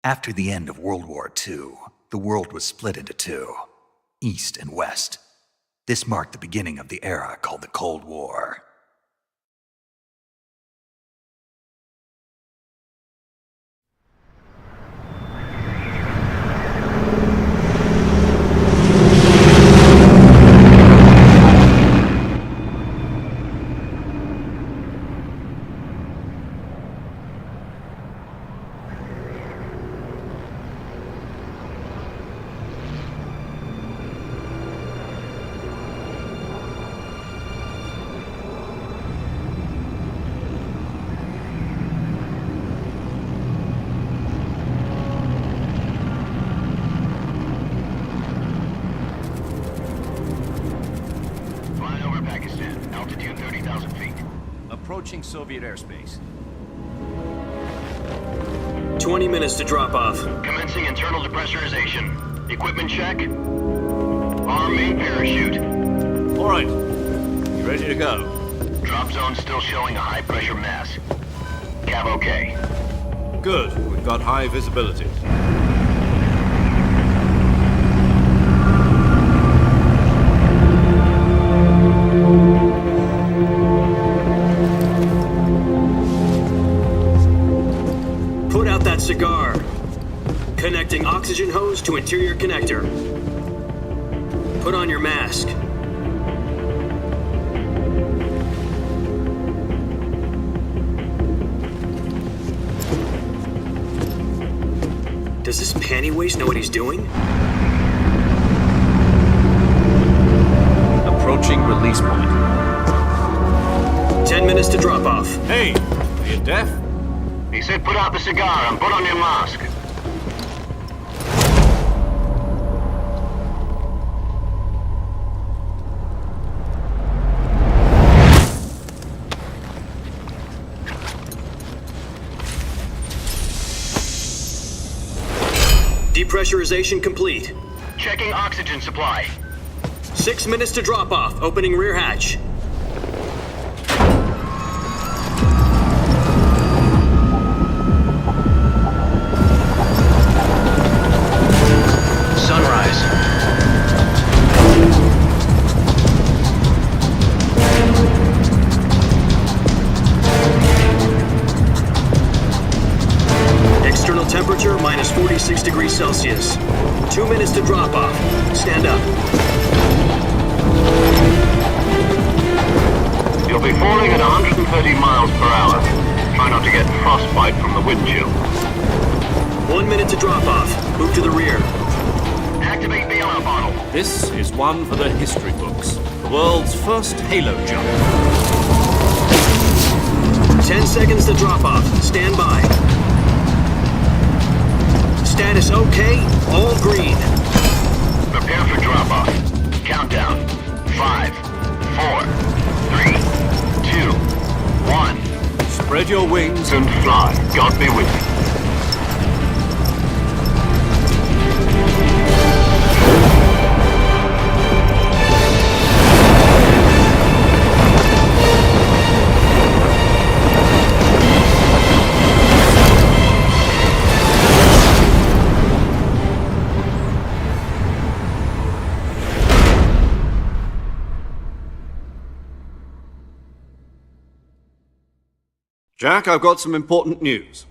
After the end of World War II, the world was split into two, East and West. This marked the beginning of the era called the Cold War. Approaching Soviet airspace. 20 minutes to drop off. Commencing internal depressurization. Equipment check. Arm main parachute. All right. You ready to go? Drop zone still showing a high pressure mass. Cav okay. Good. We've got high visibility. Cigar. Connecting oxygen hose to interior connector. Put on your mask. Does this panty waste know what he's doing? Approaching release point. 10 minutes to drop off. Hey, are you deaf? He said put out the cigar and put on your mask. Depressurization complete. Checking oxygen supply. 6 minutes to drop off. Opening rear hatch. Temperature minus 46 degrees Celsius. 2 minutes to drop off. Stand up. You'll be falling at 130 miles per hour. Try not to get frostbite from the wind chill. 1 minute to drop off. Move to the rear. Activate the yellow bottle. This is one for the history books. The world's first halo jump. 10 seconds to drop off. Stand by. Status okay, all green. Prepare for drop-off. Countdown. 5, 4, 3, 2, 1. Spread your wings And fly. God be with you. Jack, I've got some important news.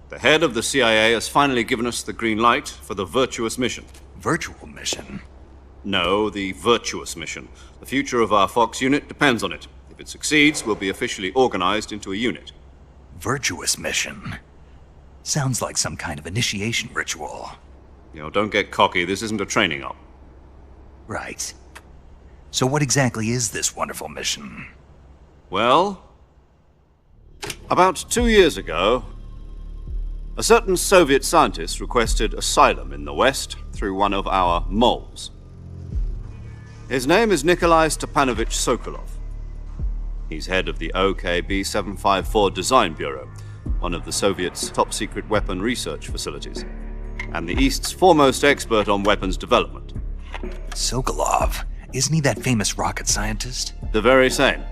The head of the CIA has finally given us the green light for the virtuous mission. Virtual mission? No, the virtuous mission. The future of our Fox unit depends on it. If it succeeds, we'll be officially organized into a unit. Virtuous mission? Sounds like some kind of initiation ritual. You know, don't get cocky. This isn't a training op. Right. So what exactly is this wonderful mission? Well, about 2 years ago, a certain Soviet scientist requested asylum in the West through one of our moles. His name is Nikolai Stepanovich Sokolov. He's head of the OKB 754 Design Bureau, one of the Soviets' top-secret weapon research facilities, and the East's foremost expert on weapons development. Sokolov? Isn't he that famous rocket scientist? The very same.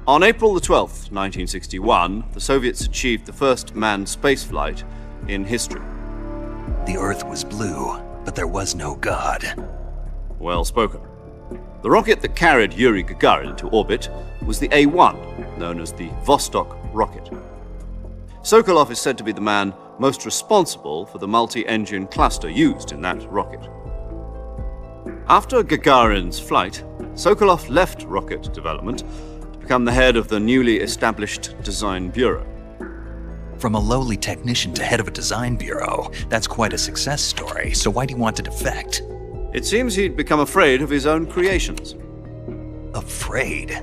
On April the 12th, 1961, the Soviets achieved the first manned spaceflight in history. The Earth was blue, but there was no God. Well spoken. The rocket that carried Yuri Gagarin to orbit was the A-1, known as the Vostok rocket. Sokolov is said to be the man most responsible for the multi-engine cluster used in that rocket. After Gagarin's flight, Sokolov left rocket development to become the head of the newly established Design Bureau. From a lowly technician to head of a design bureau, that's quite a success story, so why'd he want to defect? It seems he'd become afraid of his own creations. Afraid?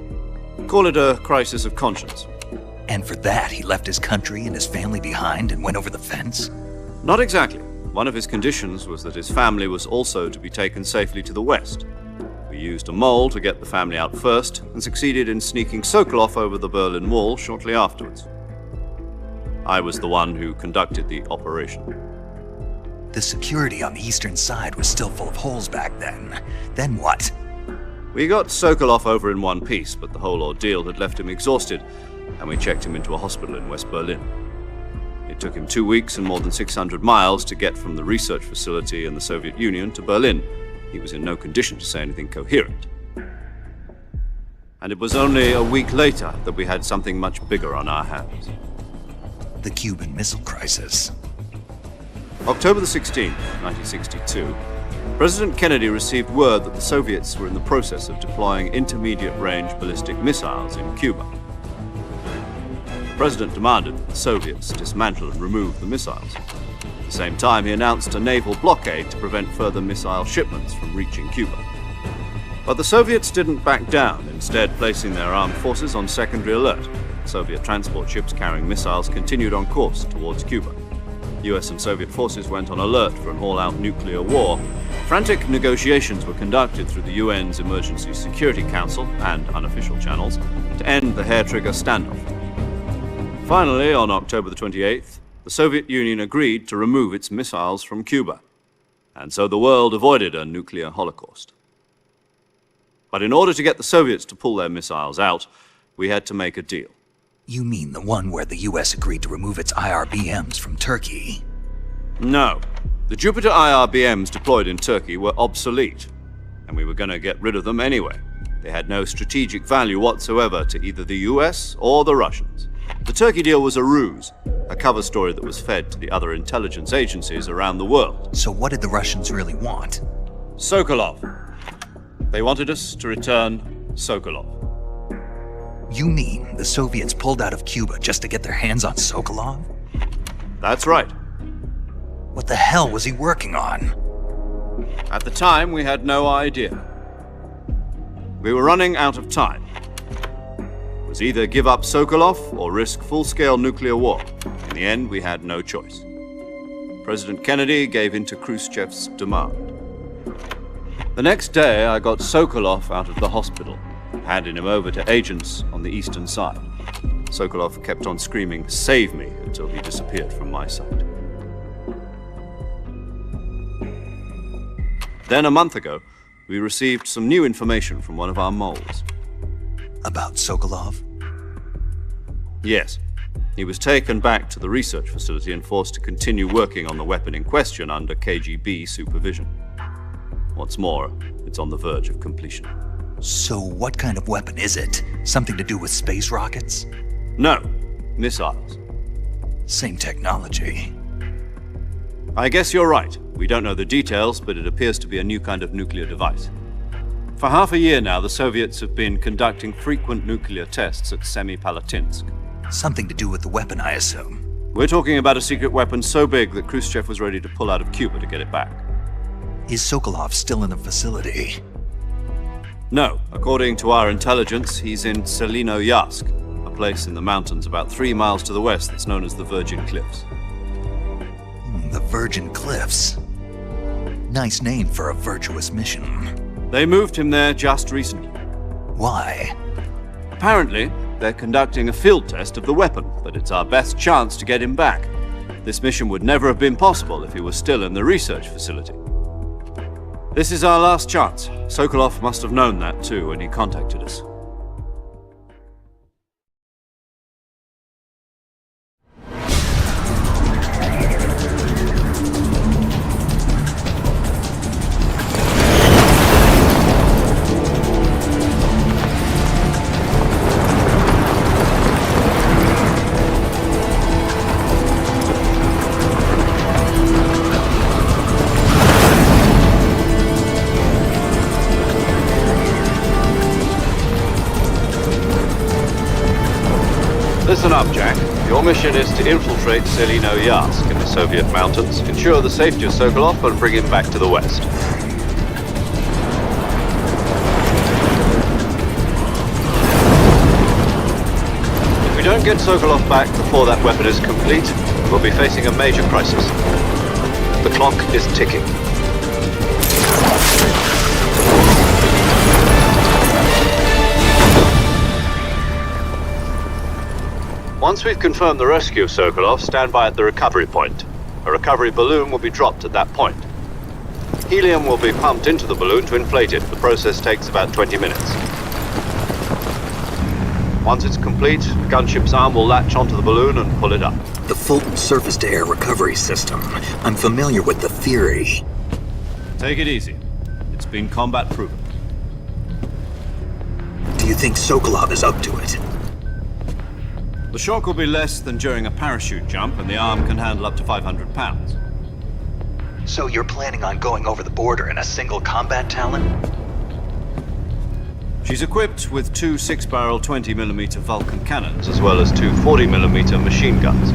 Call it a crisis of conscience. And for that, he left his country and his family behind and went over the fence? Not exactly. One of his conditions was that his family was also to be taken safely to the west. We used a mole to get the family out first and succeeded in sneaking Sokolov over the Berlin Wall shortly afterwards. I was the one who conducted the operation. The security on the eastern side was still full of holes back then. Then what? We got Sokolov over in one piece, but the whole ordeal had left him exhausted, and we checked him into a hospital in West Berlin. It took him 2 weeks and more than 600 miles to get from the research facility in the Soviet Union to Berlin. He was in no condition to say anything coherent. And it was only a week later that we had something much bigger on our hands. The Cuban Missile Crisis. October the 16th, 1962, President Kennedy received word that the Soviets were in the process of deploying intermediate-range ballistic missiles in Cuba. The President demanded that the Soviets dismantle and remove the missiles. At the same time, he announced a naval blockade to prevent further missile shipments from reaching Cuba. But the Soviets didn't back down, instead placing their armed forces on secondary alert. Soviet transport ships carrying missiles continued on course towards Cuba. US and Soviet forces went on alert for an all-out nuclear war. Frantic negotiations were conducted through the UN's Emergency Security Council and unofficial channels to end the hair-trigger standoff. Finally, on October the 28th, the Soviet Union agreed to remove its missiles from Cuba, and so the world avoided a nuclear holocaust. But in order to get the Soviets to pull their missiles out, we had to make a deal. You mean the one where the US agreed to remove its IRBMs from Turkey? No. The Jupiter IRBMs deployed in Turkey were obsolete, and we were going to get rid of them anyway. They had no strategic value whatsoever to either the US or the Russians. The Turkey deal was a ruse, a cover story that was fed to the other intelligence agencies around the world. So what did the Russians really want? Sokolov. They wanted us to return Sokolov. You mean the Soviets pulled out of Cuba just to get their hands on Sokolov? That's right. What the hell was he working on? At the time, we had no idea. We were running out of time. It was either give up Sokolov or risk full-scale nuclear war. In the end, we had no choice. President Kennedy gave in to Khrushchev's demand. The next day, I got Sokolov out of the hospital, handing him over to agents on the eastern side. Sokolov kept on screaming, "Save me," until he disappeared from my sight. Then a month ago, we received some new information from one of our moles. About Sokolov? Yes. He was taken back to the research facility and forced to continue working on the weapon in question under KGB supervision. What's more, it's on the verge of completion. So what kind of weapon is it? Something to do with space rockets? No, missiles. Same technology. I guess you're right. We don't know the details, but it appears to be a new kind of nuclear device. For half a year now, the Soviets have been conducting frequent nuclear tests at Semipalatinsk. Something to do with the weapon, I assume. We're talking about a secret weapon so big that Khrushchev was ready to pull out of Cuba to get it back. Is Sokolov still in the facility? No. According to our intelligence, he's in Selino-Yarsk, a place in the mountains about 3 miles to the west that's known as the Virgin Cliffs. The Virgin Cliffs. Nice name for a virtuous mission. They moved him there just recently. Why? Apparently, they're conducting a field test of the weapon, but it's our best chance to get him back. This mission would never have been possible if he was still in the research facility. This is our last chance. Sokolov must have known that too when he contacted us. Listen up, Jack. Your mission is to infiltrate Selino Yask in the Soviet mountains, ensure the safety of Sokolov, and bring him back to the West. If we don't get Sokolov back before that weapon is complete, we'll be facing a major crisis. The clock is ticking. Once we've confirmed the rescue of Sokolov, stand by at the recovery point. A recovery balloon will be dropped at that point. Helium will be pumped into the balloon to inflate it. The process takes about 20 minutes. Once it's complete, the gunship's arm will latch onto the balloon and pull it up. The Fulton surface-to-air recovery system. I'm familiar with the theory. Take it easy. It's been combat-proven. Do you think Sokolov is up to it? The shock will be less than during a parachute jump, and the arm can handle up to 500 pounds. So you're planning on going over the border in a single combat Talon? She's equipped with two 6-barrel 20mm Vulcan cannons, as well as two 40mm machine guns.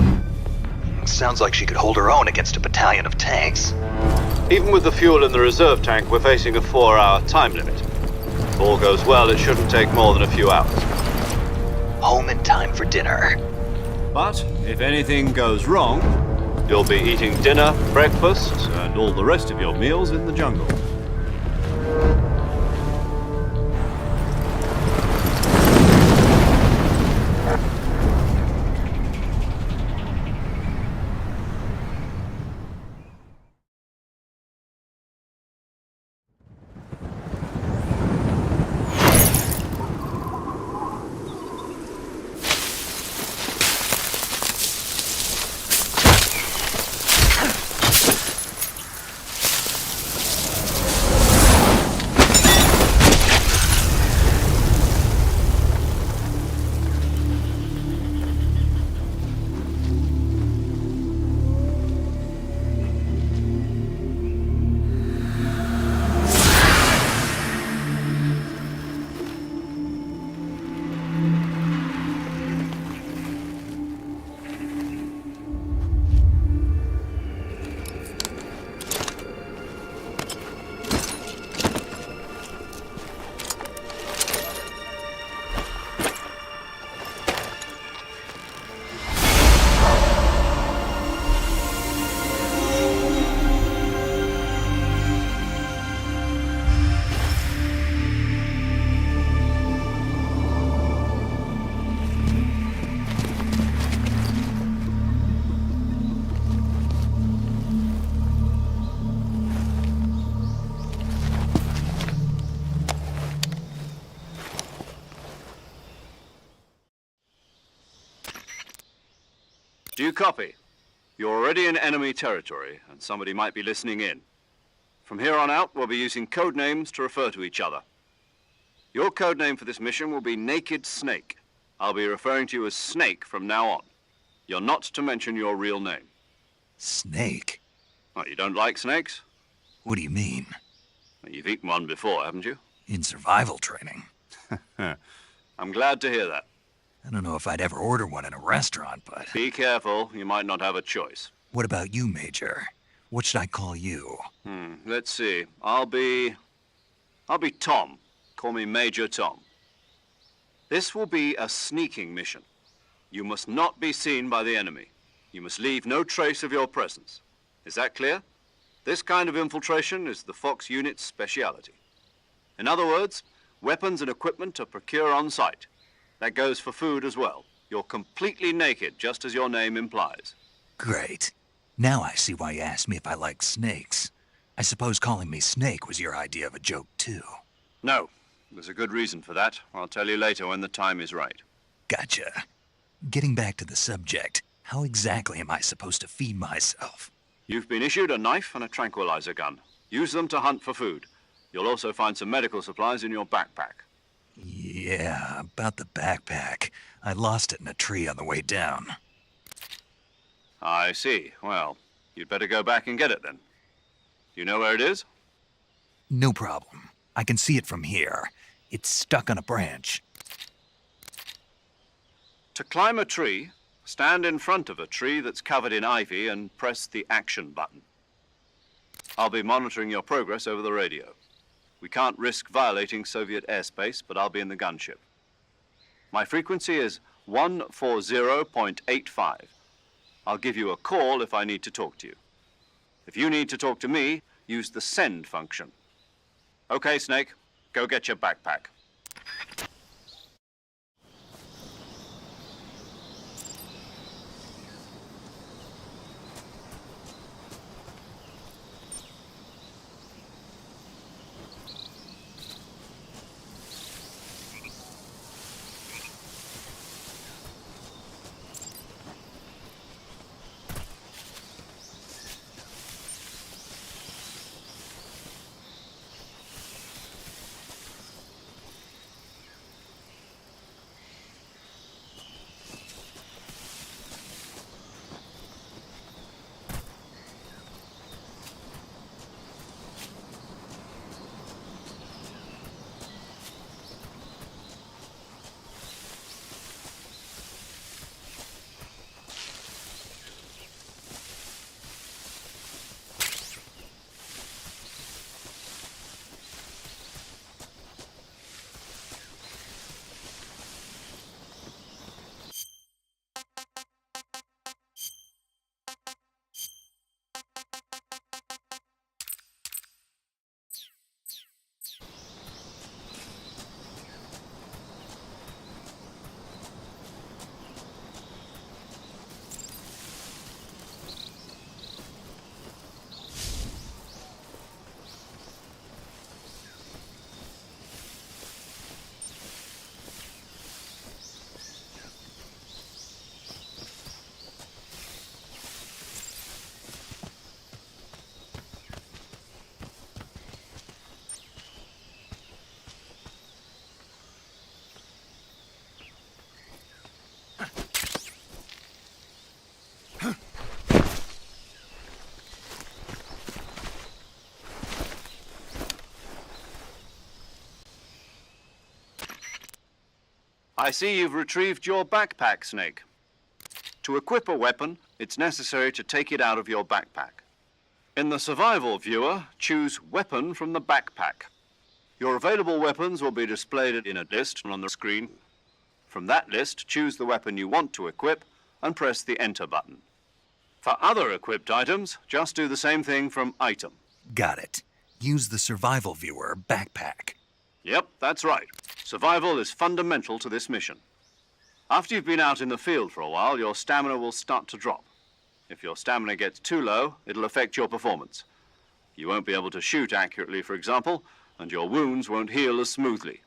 Sounds like she could hold her own against a battalion of tanks. Even with the fuel in the reserve tank, we're facing a 4-hour time limit. If all goes well, it shouldn't take more than a few hours. Home in time for dinner. But if anything goes wrong, you'll be eating dinner, breakfast, and all the rest of your meals in the jungle. Do you copy? You're already in enemy territory, and somebody might be listening in. From here on out, we'll be using code names to refer to each other. Your code name for this mission will be Naked Snake. I'll be referring to you as Snake from now on. You're not to mention your real name. Snake? What, you don't like snakes? What do you mean? Well, you've eaten one before, haven't you? In survival training. I'm glad to hear that. I don't know if I'd ever order one in a restaurant, but... Be careful, you might not have a choice. What about you, Major? What should I call you? Let's see. I'll be Tom. Call me Major Tom. This will be a sneaking mission. You must not be seen by the enemy. You must leave no trace of your presence. Is that clear? This kind of infiltration is the Fox unit's speciality. In other words, weapons and equipment are procured on site. That goes for food as well. You're completely naked, just as your name implies. Great. Now I see why you asked me if I like snakes. I suppose calling me Snake was your idea of a joke, too. No, there's a good reason for that. I'll tell you later when the time is right. Gotcha. Getting back to the subject, how exactly am I supposed to feed myself? You've been issued a knife and a tranquilizer gun. Use them to hunt for food. You'll also find some medical supplies in your backpack. Yeah, about the backpack. I lost it in a tree on the way down. I see. Well, you'd better go back and get it then. You know where it is? No problem. I can see it from here. It's stuck on a branch. To climb a tree, stand in front of a tree that's covered in ivy and press the action button. I'll be monitoring your progress over the radio. We can't risk violating Soviet airspace, but I'll be in the gunship. My frequency is 140.85. I'll give you a call if I need to talk to you. If you need to talk to me, use the send function. Okay, Snake, go get your backpack. I see you've retrieved your backpack, Snake. To equip a weapon, it's necessary to take it out of your backpack. In the survival viewer, choose Weapon from the backpack. Your available weapons will be displayed in a list on the screen. From that list, choose the weapon you want to equip and press the Enter button. For other equipped items, just do the same thing from Item. Got it. Use the survival viewer backpack. Yep, that's right. Survival is fundamental to this mission. After you've been out in the field for a while, your stamina will start to drop. If your stamina gets too low, it'll affect your performance. You won't be able to shoot accurately, for example, and your wounds won't heal as smoothly.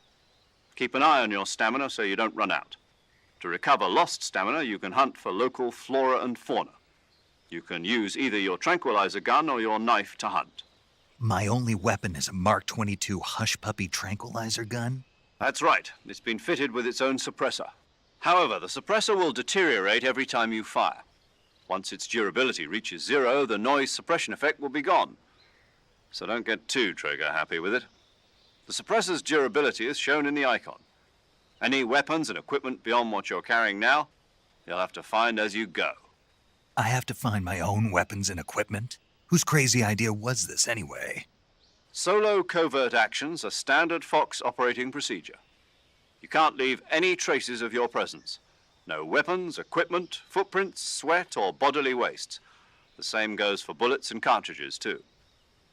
Keep an eye on your stamina so you don't run out. To recover lost stamina, you can hunt for local flora and fauna. You can use either your tranquilizer gun or your knife to hunt. My only weapon is a Mark 22 Hush Puppy tranquilizer gun? That's right. It's been fitted with its own suppressor. However, the suppressor will deteriorate every time you fire. Once its durability reaches 0, the noise suppression effect will be gone. So don't get too trigger-happy with it. The suppressor's durability is shown in the icon. Any weapons and equipment beyond what you're carrying now, you'll have to find as you go. I have to find my own weapons and equipment? Whose crazy idea was this anyway? Solo covert actions are standard Fox operating procedure. You can't leave any traces of your presence. No weapons, equipment, footprints, sweat, or bodily wastes. The same goes for bullets and cartridges, too.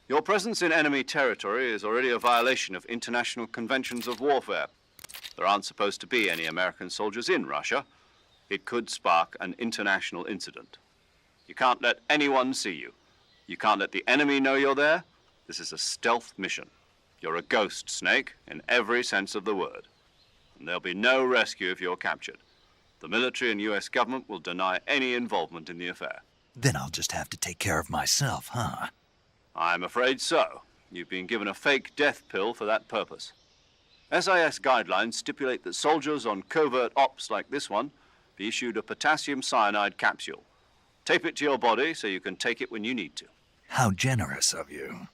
Your presence in enemy territory is already a violation of international conventions of warfare. There aren't supposed to be any American soldiers in Russia. It could spark an international incident. You can't let anyone see you. You can't let the enemy know you're there. This is a stealth mission. You're a ghost, Snake, in every sense of the word. And there'll be no rescue if you're captured. The military and US government will deny any involvement in the affair. Then I'll just have to take care of myself, huh? I'm afraid so. You've been given a fake death pill for that purpose. SIS guidelines stipulate that soldiers on covert ops like this one be issued a potassium cyanide capsule. Tape it to your body so you can take it when you need to. How generous of you.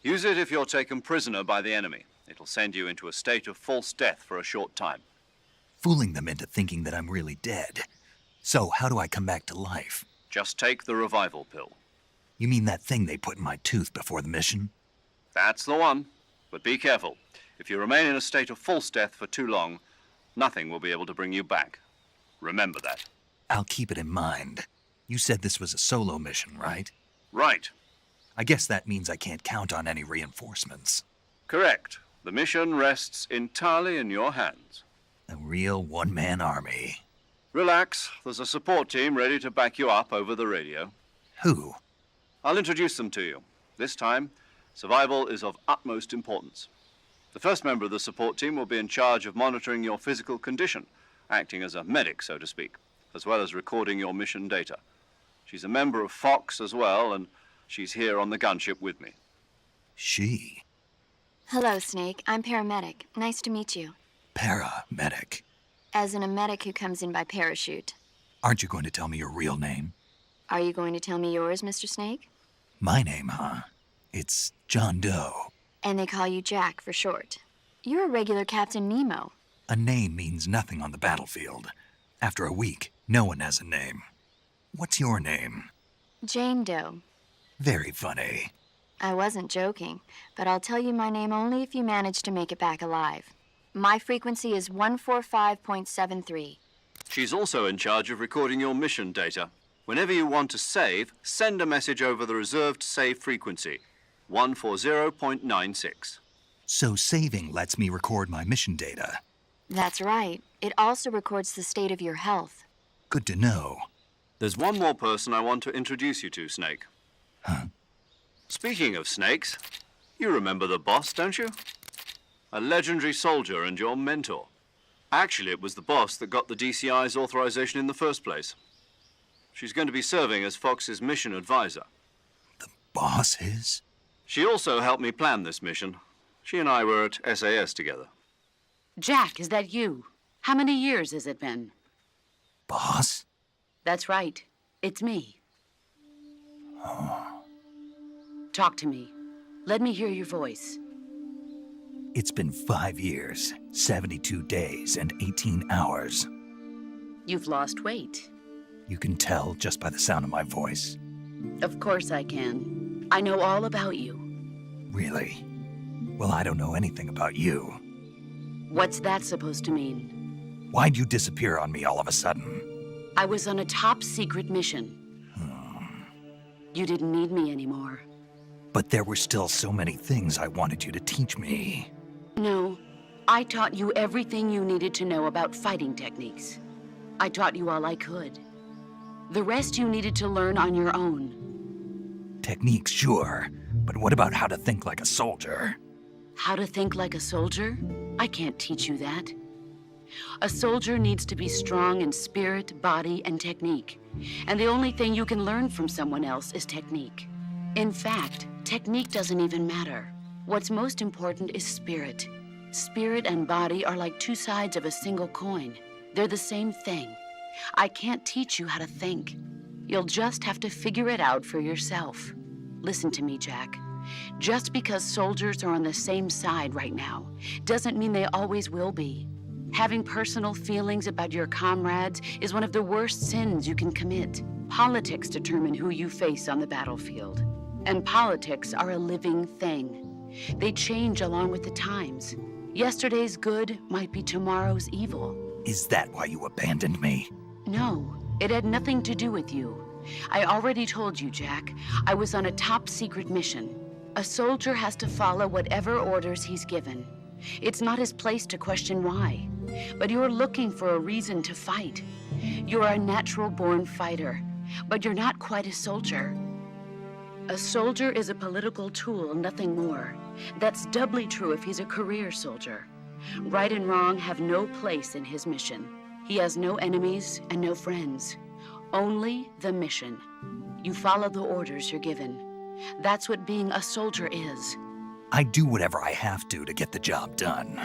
Use it if you're taken prisoner by the enemy. It'll send you into a state of false death for a short time. fooling them into thinking that I'm really dead. So how do I come back to life? Just take the revival pill. You mean that thing they put in my tooth before the mission? That's the one. But be careful. If you remain in a state of false death for too long, nothing will be able to bring you back. Remember that. I'll keep it in mind. You said this was a solo mission, right? Right. I guess that means I can't count on any reinforcements. Correct. The mission rests entirely in your hands. A real one-man army. Relax. There's a support team ready to back you up over the radio. Who? I'll introduce them to you. This time, survival is of utmost importance. The first member of the support team will be in charge of monitoring your physical condition, acting as a medic, so to speak, as well as recording your mission data. She's a member of Fox as well, and she's here on the gunship with me. She? Hello, Snake. I'm paramedic. Nice to meet you. Paramedic. As in a medic who comes in by parachute. Aren't you going to tell me your real name? Are you going to tell me yours, Mr. Snake? My name, huh? It's John Doe. And they call you Jack for short. You're a regular Captain Nemo. A name means nothing on the battlefield. After a week, no one has a name. What's your name? Jane Doe. Very funny. I wasn't joking, but I'll tell you my name only if you manage to make it back alive. My frequency is 145.73. She's also in charge of recording your mission data. Whenever you want to save, send a message over the reserved save frequency, 140.96. So saving lets me record my mission data. That's right. It also records the state of your health. Good to know. There's one more person I want to introduce you to, Snake. Huh? Speaking of snakes, you remember the boss, don't you? A legendary soldier and your mentor. Actually, it was the boss that got the DCI's authorization in the first place. She's going to be serving as Fox's mission advisor. The boss is? She also helped me plan this mission. She and I were at SAS together. Jack, is that you? How many years has it been? Boss? That's right. It's me. Talk to me. Let me hear your voice. It's been 5 years, 72 days, and 18 hours. You've lost weight. You can tell just by the sound of my voice. Of course I can. I know all about you. Really? Well, I don't know anything about you. What's that supposed to mean? Why'd you disappear on me all of a sudden? I was on a top-secret mission. You didn't need me anymore. But there were still so many things I wanted you to teach me. No, I taught you everything you needed to know about fighting techniques. I taught you all I could. The rest you needed to learn on your own. Techniques, sure. But what about how to think like a soldier? How to think like a soldier? I can't teach you that. A soldier needs to be strong in spirit, body, and technique. And the only thing you can learn from someone else is technique. In fact, technique doesn't even matter. What's most important is spirit. Spirit and body are like two sides of a single coin. They're the same thing. I can't teach you how to think. You'll just have to figure it out for yourself. Listen to me, Jack. Just because soldiers are on the same side right now doesn't mean they always will be. Having personal feelings about your comrades is one of the worst sins you can commit. Politics determine who you face on the battlefield. And politics are a living thing. They change along with the times. Yesterday's good might be tomorrow's evil. Is that why you abandoned me? No, it had nothing to do with you. I already told you, Jack. I was on a top-secret mission. A soldier has to follow whatever orders he's given. It's not his place to question why. But you're looking for a reason to fight. You're a natural-born fighter, but you're not quite a soldier. A soldier is a political tool, nothing more. That's doubly true if he's a career soldier. Right and wrong have no place in his mission. He has no enemies and no friends. Only the mission. You follow the orders you're given. That's what being a soldier is. I do whatever I have to get the job done.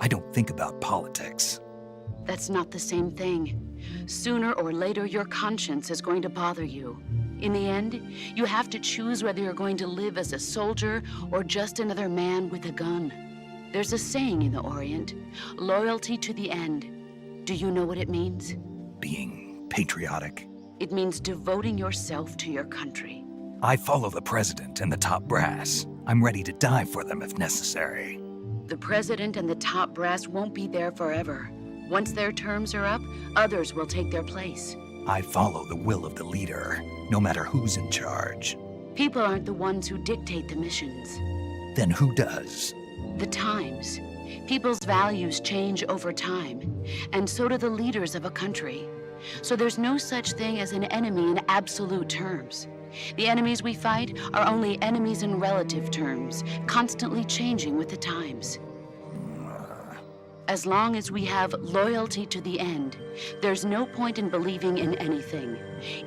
I don't think about politics. That's not the same thing. Sooner or later, your conscience is going to bother you. In the end, you have to choose whether you're going to live as a soldier or just another man with a gun. There's a saying in the Orient, loyalty to the end. Do you know what it means? Being patriotic. It means devoting yourself to your country. I follow the president and the top brass. I'm ready to die for them if necessary. The president and the top brass won't be there forever. Once their terms are up, others will take their place. I follow the will of the leader, no matter who's in charge. People aren't the ones who dictate the missions. Then who does? The times. People's values change over time, and so do the leaders of a country. So there's no such thing as an enemy in absolute terms. The enemies we fight are only enemies in relative terms, constantly changing with the times. As long as we have loyalty to the end, there's no point in believing in anything,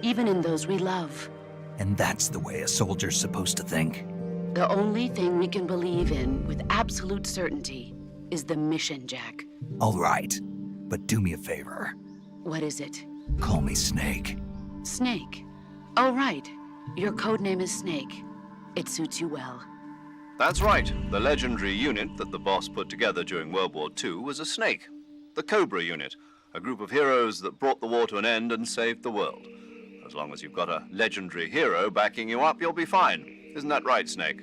even in those we love. And that's the way a soldier's supposed to think? The only thing we can believe in with absolute certainty is the mission, Jack. All right, but do me a favor. What is it? Call me Snake. Snake. Oh, right. Your codename is Snake. It suits you well. That's right. The legendary unit that the boss put together during World War II was a snake. The Cobra unit, a group of heroes that brought the war to an end and saved the world. As long as you've got a legendary hero backing you up, you'll be fine. Isn't that right, Snake?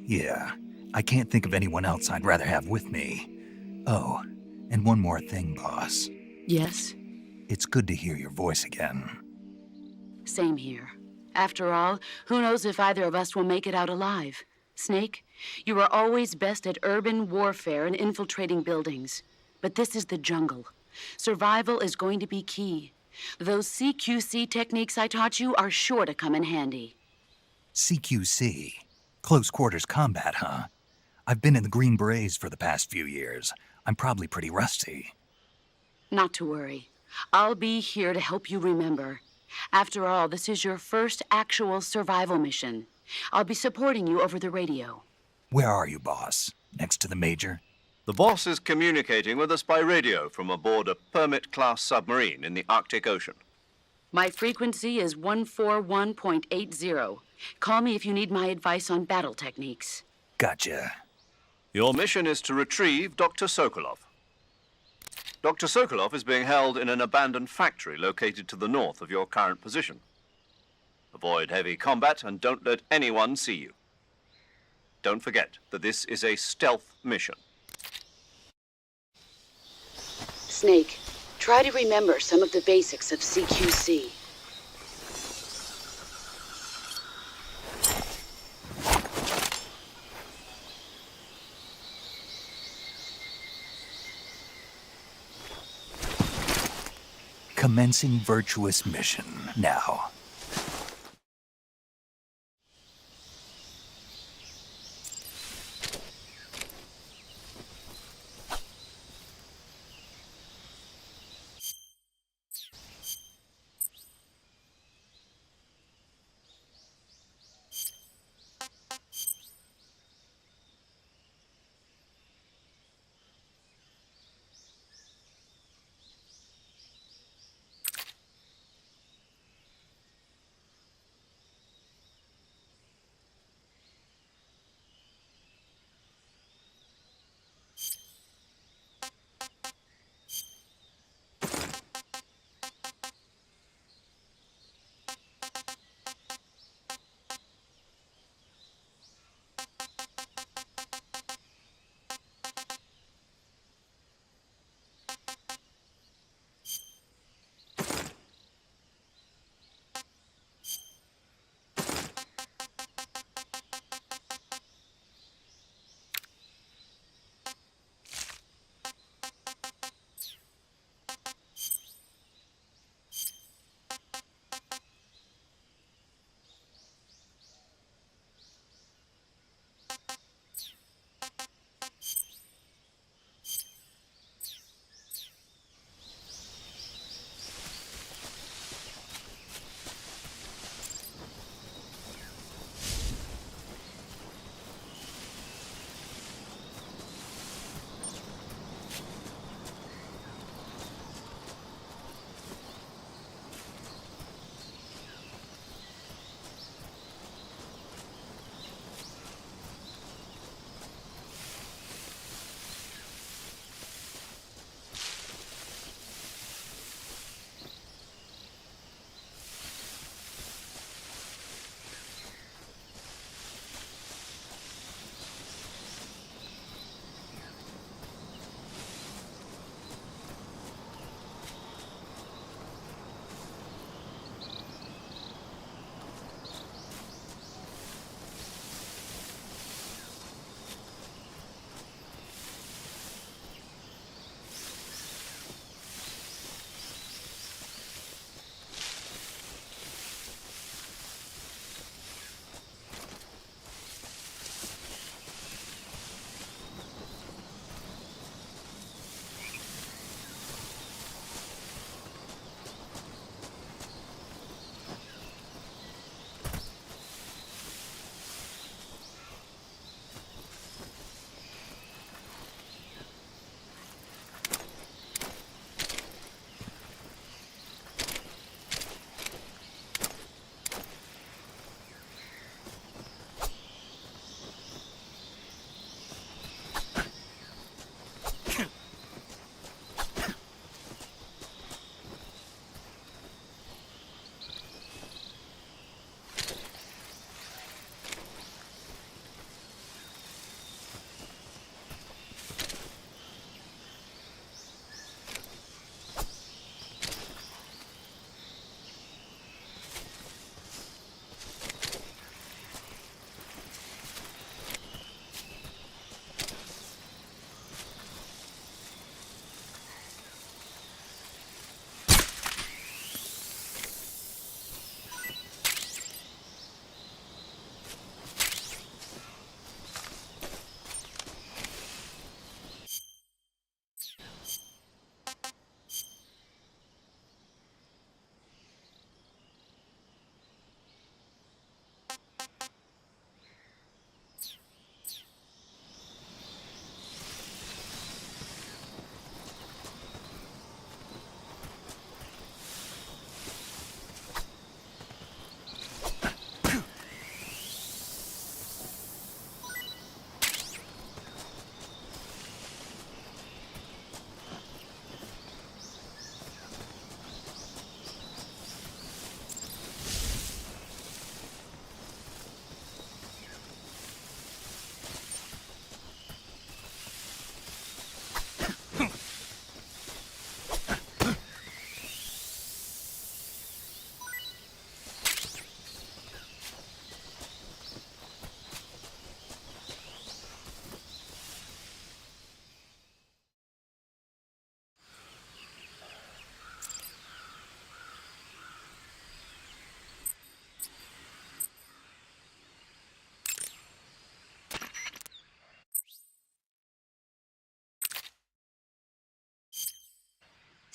Yeah, I can't think of anyone else I'd rather have with me. Oh, and one more thing, boss. Yes? It's good to hear your voice again. Same here. After all, who knows if either of us will make it out alive? Snake, you are always best at urban warfare and infiltrating buildings. But this is the jungle. Survival is going to be key. Those CQC techniques I taught you are sure to come in handy. CQC? Close quarters combat, huh? I've been in the Green Berets for the past few years. I'm probably pretty rusty. Not to worry. I'll be here to help you remember. After all, this is your first actual survival mission. I'll be supporting you over the radio. Where are you, boss? Next to the Major? The boss is communicating with us by radio from aboard a Permit-class submarine in the Arctic Ocean. My frequency is 141.80. Call me if you need my advice on battle techniques. Gotcha. Your mission is to retrieve Dr. Sokolov. Dr. Sokolov is being held in an abandoned factory located to the north of your current position. Avoid heavy combat and don't let anyone see you. Don't forget that this is a stealth mission. Snake, try to remember some of the basics of CQC. Commencing virtuous mission now.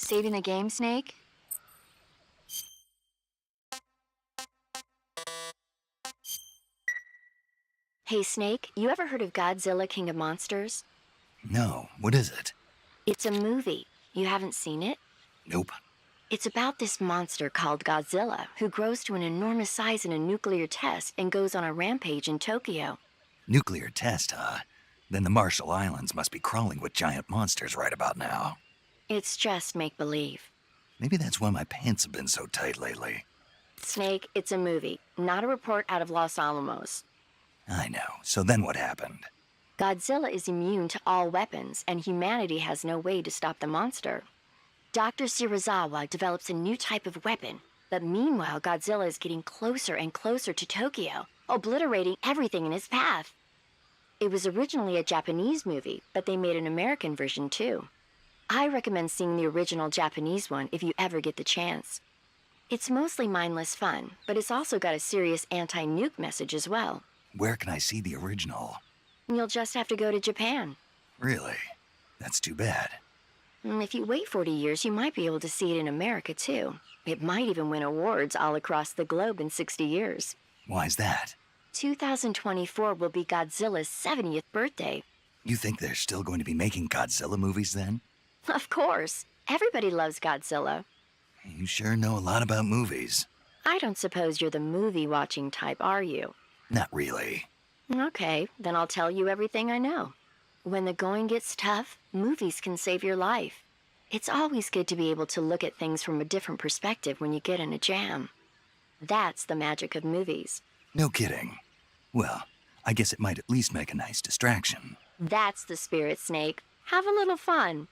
Saving the game, Snake? Hey, Snake, you ever heard of Godzilla King of Monsters? No, what is it? It's a movie. You haven't seen it? Nope. It's about this monster called Godzilla who grows to an enormous size in a nuclear test and goes on a rampage in Tokyo. Nuclear test, huh? Then the Marshall Islands must be crawling with giant monsters right about now. It's just make-believe. Maybe that's why my pants have been so tight lately. Snake, it's a movie, not a report out of Los Alamos. I know. So then what happened? Godzilla is immune to all weapons, and humanity has no way to stop the monster. Dr. Shirazawa develops a new type of weapon, but meanwhile Godzilla is getting closer and closer to Tokyo, obliterating everything in his path. It was originally a Japanese movie, but they made an American version too. I recommend seeing the original Japanese one if you ever get the chance. It's mostly mindless fun, but it's also got a serious anti-nuke message as well. Where can I see the original? You'll just have to go to Japan. Really? That's too bad. If you wait 40 years, you might be able to see it in America too. It might even win awards all across the globe in 60 years. Why's that? 2024 will be Godzilla's 70th birthday. You think they're still going to be making Godzilla movies then? Of course. Everybody loves Godzilla. You sure know a lot about movies. I don't suppose you're the movie-watching type, are you? Not really. Okay, then I'll tell you everything I know. When the going gets tough, movies can save your life. It's always good to be able to look at things from a different perspective when you get in a jam. That's the magic of movies. No kidding. Well, I guess it might at least make a nice distraction. That's the spirit, Snake. Have a little fun.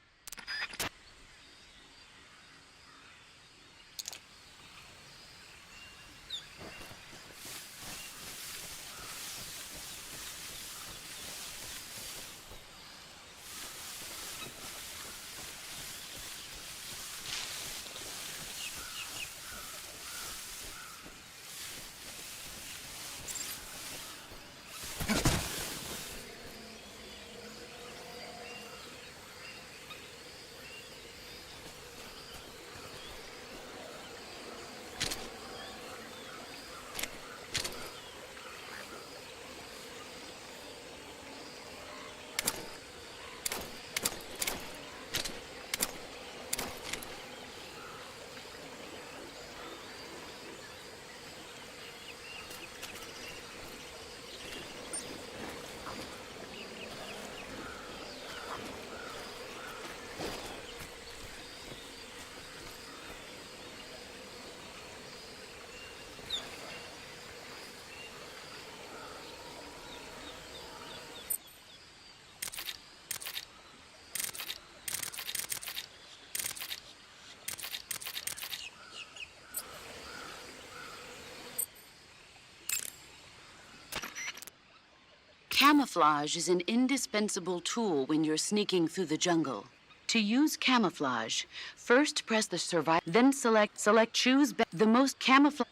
Camouflage is an indispensable tool when you're sneaking through the jungle. To use camouflage, first press the survive, then choose the most camouflage.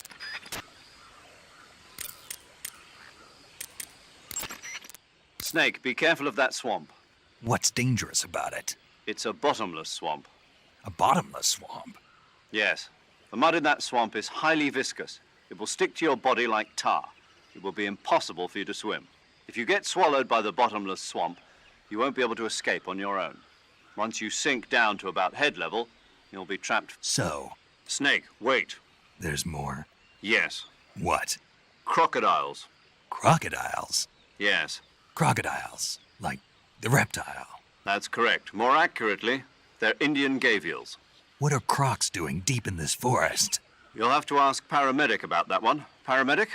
Snake, be careful of that swamp. What's dangerous about it? It's a bottomless swamp. A bottomless swamp? Yes. The mud in that swamp is highly viscous. It will stick to your body like tar. It will be impossible for you to swim. If you get swallowed by the bottomless swamp, you won't be able to escape on your own. Once you sink down to about head level, you'll be trapped. So, Snake, wait. there's more? Yes. What? Crocodiles. Crocodiles? Yes. Crocodiles. Like the reptile. That's correct. More accurately, they're Indian gavials. What are crocs doing deep in this forest? You'll have to ask Paramedic about that one. Paramedic?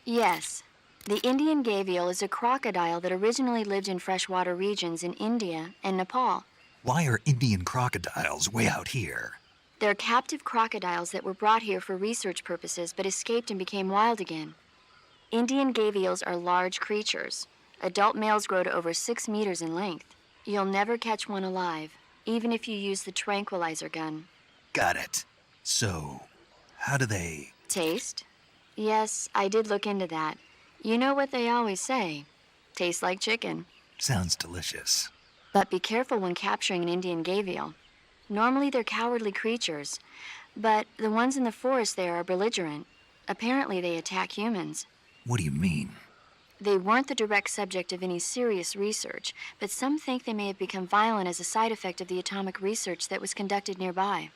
Yes. The Indian gavial is a crocodile that originally lived in freshwater regions in India and Nepal. Why are Indian crocodiles way out here? They're captive crocodiles that were brought here for research purposes but escaped and became wild again. Indian gavials are large creatures. Adult males grow to over 6 meters in length. You'll never catch one alive, even if you use the tranquilizer gun. Got it. So, how do they... Taste? Yes, I did look into that. You know what they always say. Tastes like chicken. Sounds delicious. But be careful when capturing an Indian gavial. Normally they're cowardly creatures, but the ones in the forest there are belligerent. Apparently they attack humans. What do you mean? They weren't the direct subject of any serious research, but some think they may have become violent as a side effect of the atomic research that was conducted nearby.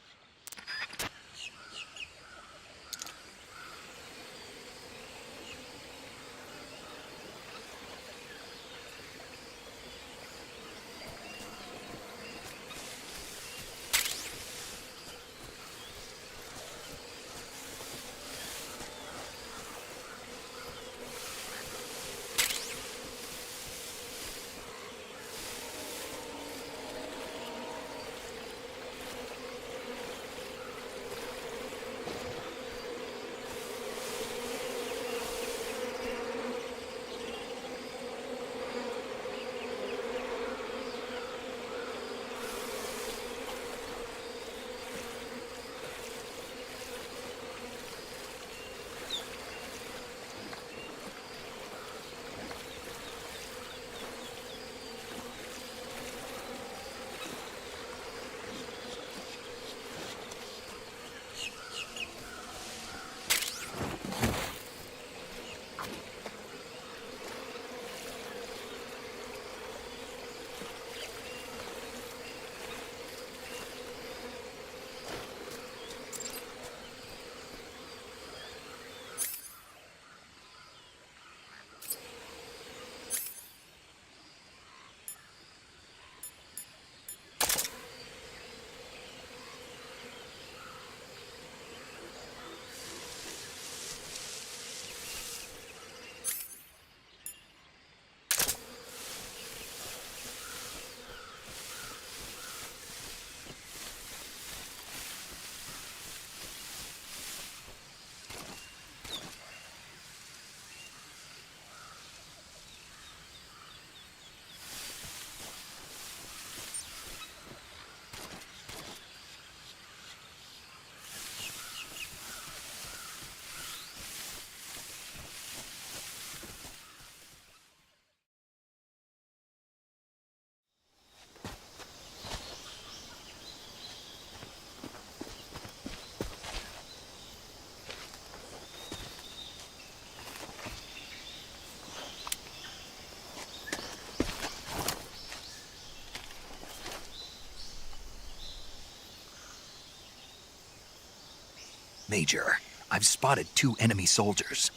Major, I've spotted 2 enemy soldiers.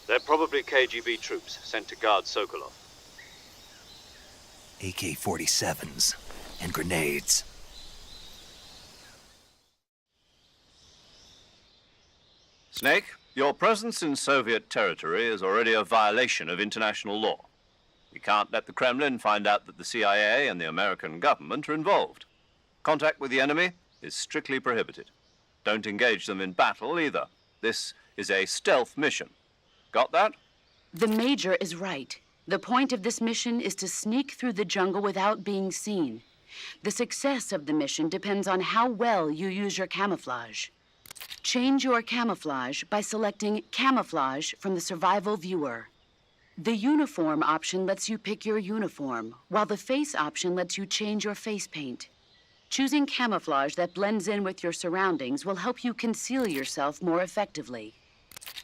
They're probably KGB troops sent to guard Sokolov. AK-47s and grenades. Snake, your presence in Soviet territory is already a violation of international law. We can't let the Kremlin find out that the CIA and the American government are involved. Contact with the enemy is strictly prohibited. Don't engage them in battle either. This is a stealth mission. Got that? The Major is right. The point of this mission is to sneak through the jungle without being seen. The success of the mission depends on how well you use your camouflage. Change your camouflage by selecting Camouflage from the Survival Viewer. The Uniform option lets you pick your uniform, while the Face option lets you change your face paint. Choosing camouflage that blends in with your surroundings will help you conceal yourself more effectively.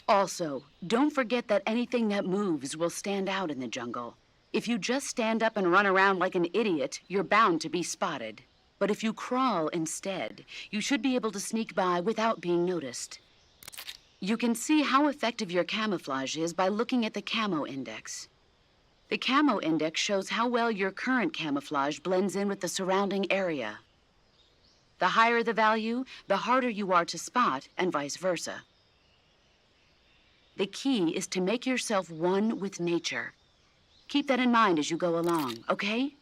Also, don't forget that anything that moves will stand out in the jungle. If you just stand up and run around like an idiot, you're bound to be spotted. But if you crawl instead, you should be able to sneak by without being noticed. You can see how effective your camouflage is by looking at the Camo Index. The Camo Index shows how well your current camouflage blends in with the surrounding area. The higher the value, the harder you are to spot, and vice versa. The key is to make yourself one with nature. Keep that in mind as you go along, okay?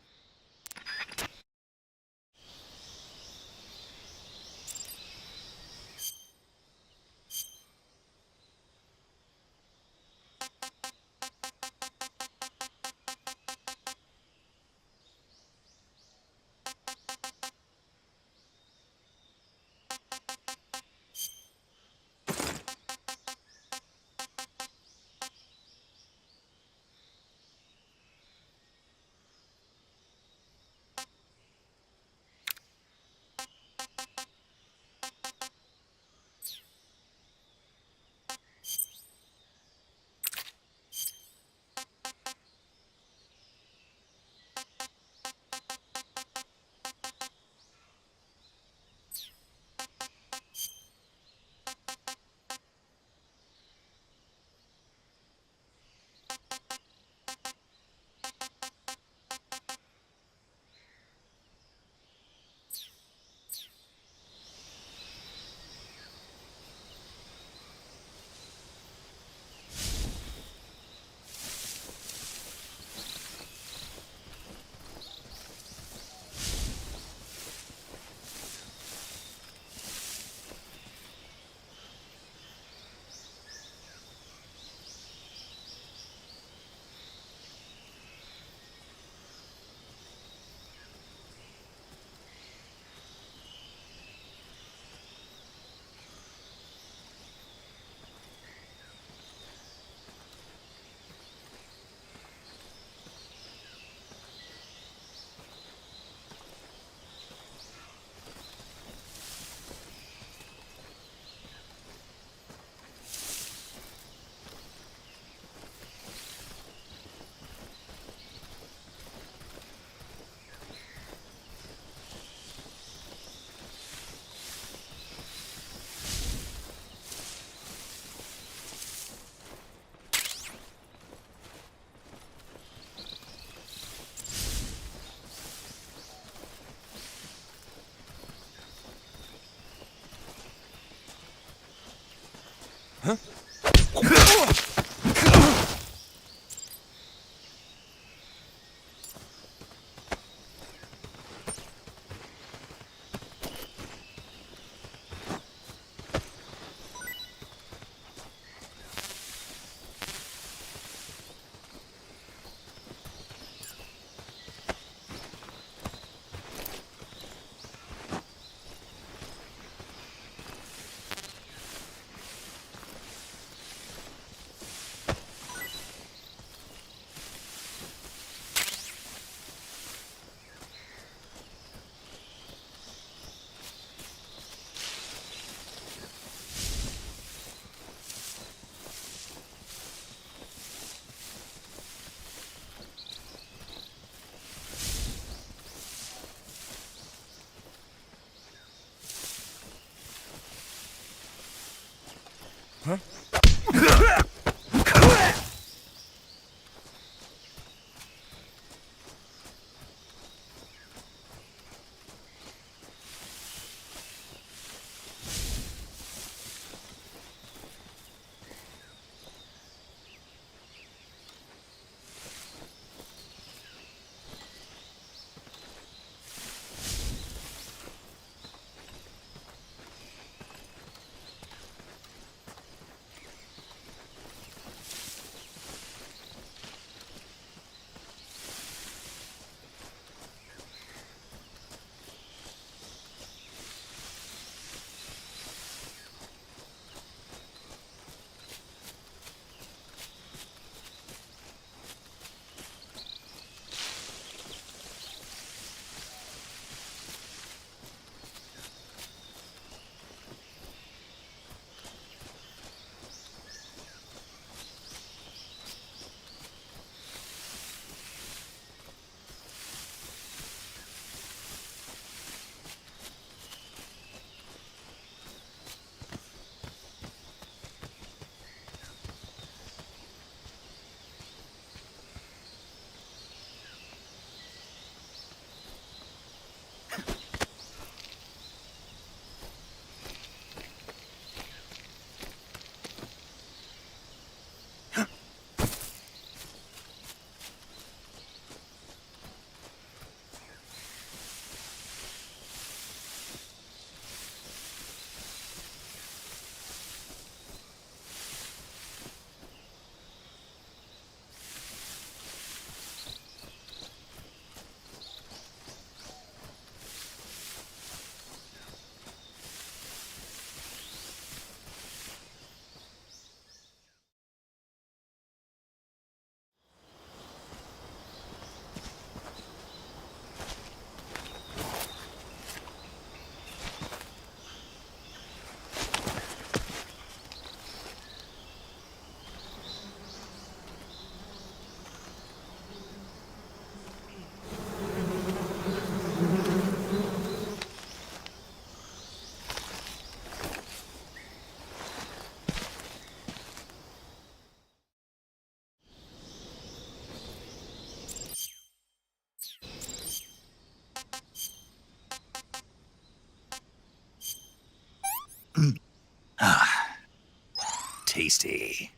Tasty.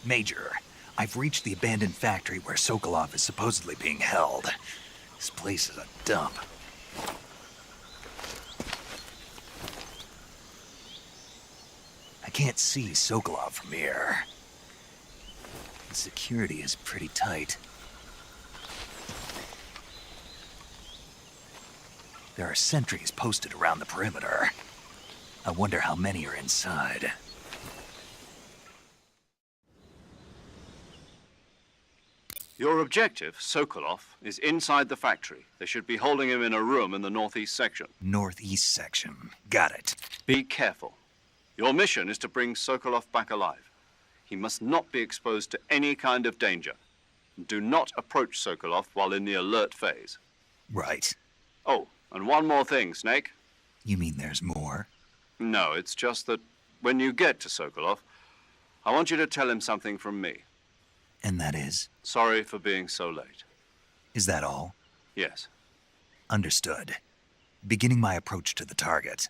Major, I've reached the abandoned factory where Sokolov is supposedly being held. This place is a dump. I can't see Sokolov from here. The security is pretty tight. There are sentries posted around the perimeter. I wonder how many are inside. Your objective, Sokolov, is inside the factory. They should be holding him in a room in the northeast section. Northeast section. Got it. Be careful. Your mission is to bring Sokolov back alive. He must not be exposed to any kind of danger. Do not approach Sokolov while in the alert phase. Right. Oh, and one more thing, Snake. You mean there's more? No, it's just that when you get to Sokolov, I want you to tell him something from me. And that is? Sorry for being so late. Is that all? Yes. Understood. Beginning my approach to the target.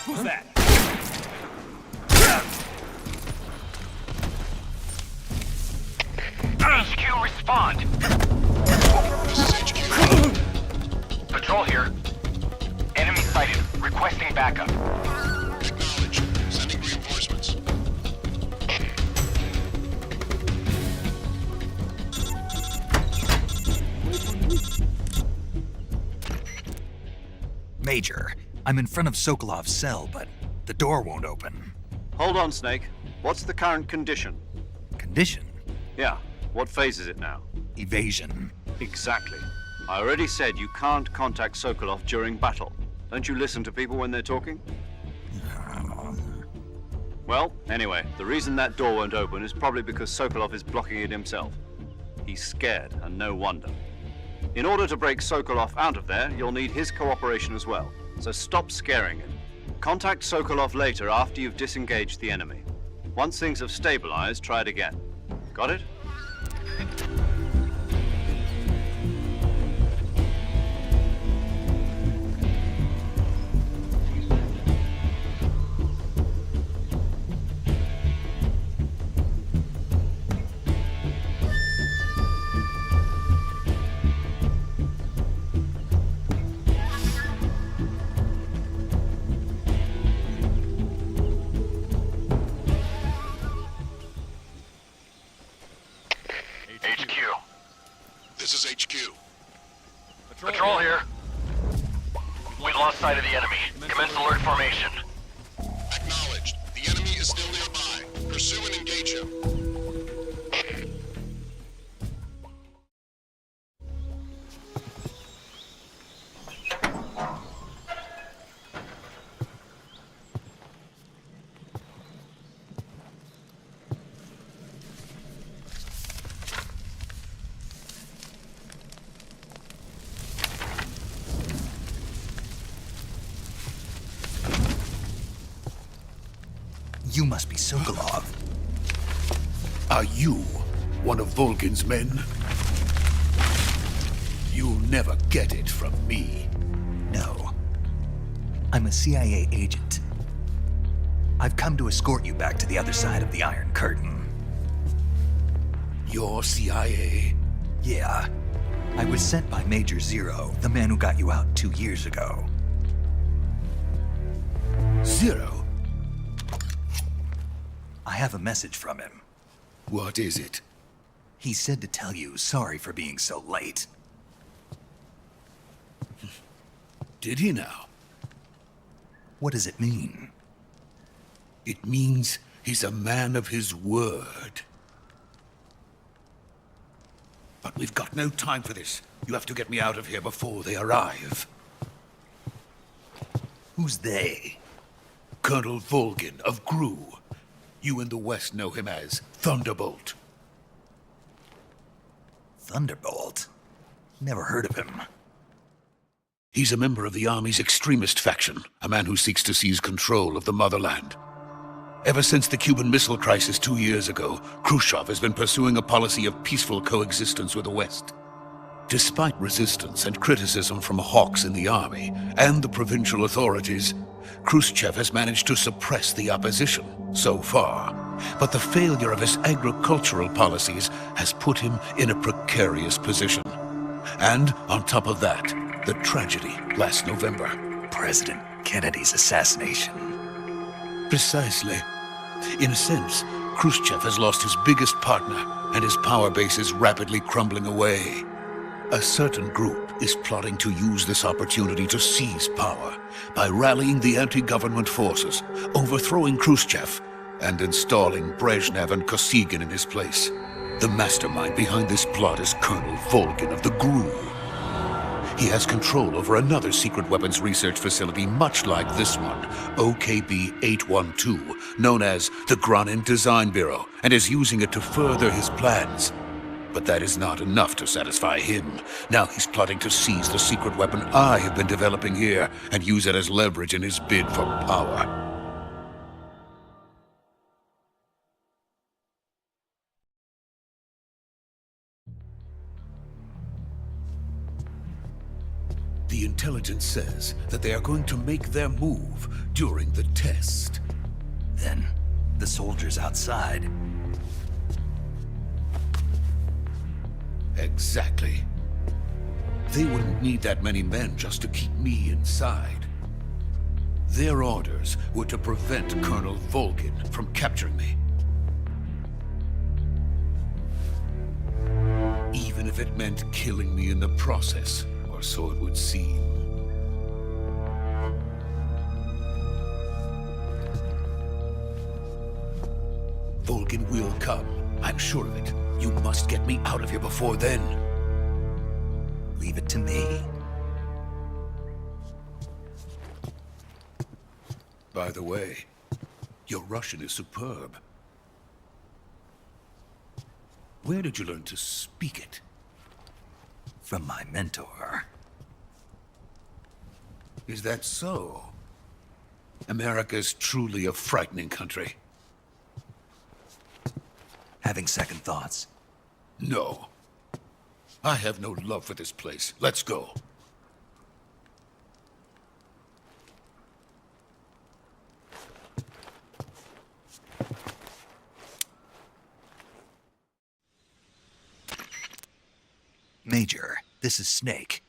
Who's that? HQ, respond. This is HQ. Patrol here. Enemy sighted. Requesting backup. Acknowledged. Sending reinforcements. Major, I'm in front of Sokolov's cell, but the door won't open. Hold on, Snake. What's the current condition? Condition? Yeah. What phase is it now? Evasion. Exactly. I already said you can't contact Sokolov during battle. Don't you listen to people when they're talking? Well, anyway, the reason that door won't open is probably because Sokolov is blocking it himself. He's scared, and no wonder. In order to break Sokolov out of there, you'll need his cooperation as well. So stop scaring him. Contact Sokolov later after you've disengaged the enemy. Once things have stabilized, try it again. Got it? HQ. This is HQ. Patrol here. We lost sight of the enemy. Commence alert formation. Acknowledged. The enemy is still nearby. Pursue and engage him. You must be Sokolov. Are you one of Volgin's men? You'll never get it from me. No. I'm a CIA agent. I've come to escort you back to the other side of the Iron Curtain. You're CIA? Yeah. I was sent by Major Zero, the man who got you out 2 years ago. Zero? I have a message from him. What is it? He said to tell you sorry for being so late. Did he now? What does it mean? It means he's a man of his word. But we've got no time for this. You have to get me out of here before they arrive. Who's they? Colonel Volgin of GRU. You in the West know him as Thunderbolt. Thunderbolt? Never heard of him. He's a member of the Army's extremist faction, a man who seeks to seize control of the motherland. Ever since the Cuban Missile Crisis 2 years ago, Khrushchev has been pursuing a policy of peaceful coexistence with the West. Despite resistance and criticism from hawks in the army and the provincial authorities, Khrushchev has managed to suppress the opposition so far. But the failure of his agricultural policies has put him in a precarious position. And on top of that, the tragedy last November. President Kennedy's assassination. Precisely. In a sense, Khrushchev has lost his biggest partner, and his power base is rapidly crumbling away. A certain group is plotting to use this opportunity to seize power by rallying the anti-government forces, overthrowing Khrushchev, and installing Brezhnev and Kosygin in his place. The mastermind behind this plot is Colonel Volgin of the GRU. He has control over another secret weapons research facility much like this one, OKB-812, known as the Granin Design Bureau, and is using it to further his plans. But that is not enough to satisfy him. Now he's plotting to seize the secret weapon I have been developing here and use it as leverage in his bid for power. The intelligence says that they are going to make their move during the test. Then, the soldiers outside. Exactly. They wouldn't need that many men just to keep me inside. Their orders were to prevent Colonel Volgin from capturing me. Even if it meant killing me in the process, or so it would seem. Volgin will come, I'm sure of it. You must get me out of here before then. Leave it to me. By the way, your Russian is superb. Where did you learn to speak it? From my mentor. Is that so? America's truly a frightening country. Having second thoughts? No. I have no love for this place. Let's go. Major, this is Snake.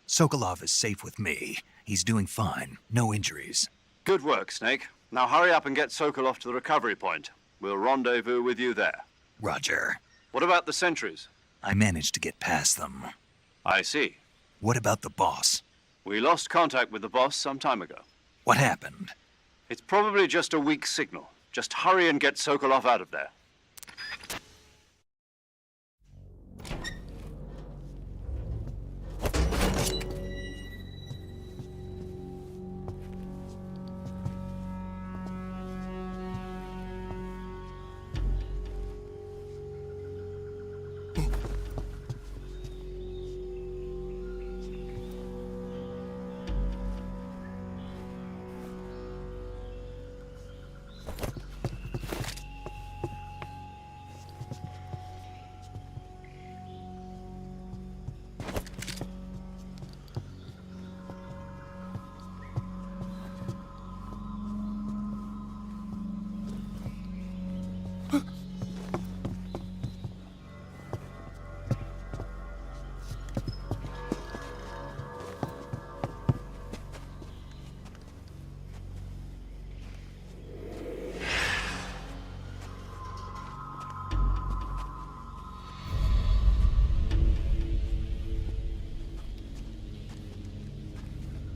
Sokolov is safe with me. He's doing fine. No injuries. Good work, Snake. Now hurry up and get Sokolov to the recovery point. We'll rendezvous with you there. Roger. What about the sentries? I managed to get past them. I see. What about the boss? We lost contact with the boss some time ago. What happened? It's probably just a weak signal. Just hurry and get Sokolov out of there.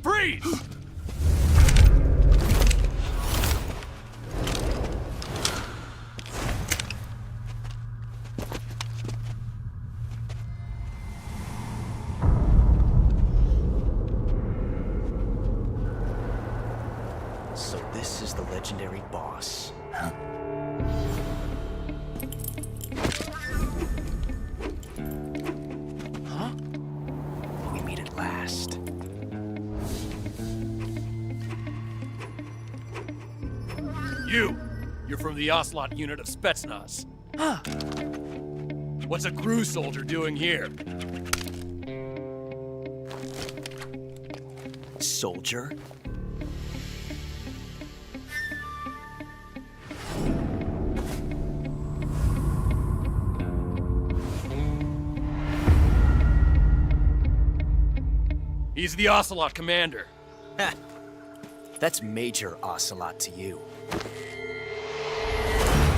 Freeze! So this is the legendary boss. Huh? Huh? We meet at last. You're from the Ocelot unit of Spetsnaz. Huh. What's a crew soldier doing here? Soldier? He's the Ocelot commander. Ha! That's Major Ocelot to you.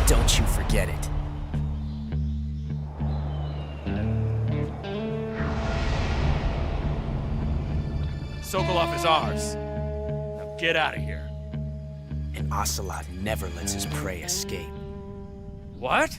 Don't you forget it. Sokolov is ours. Now get out of here. And Ocelot never lets his prey escape. What?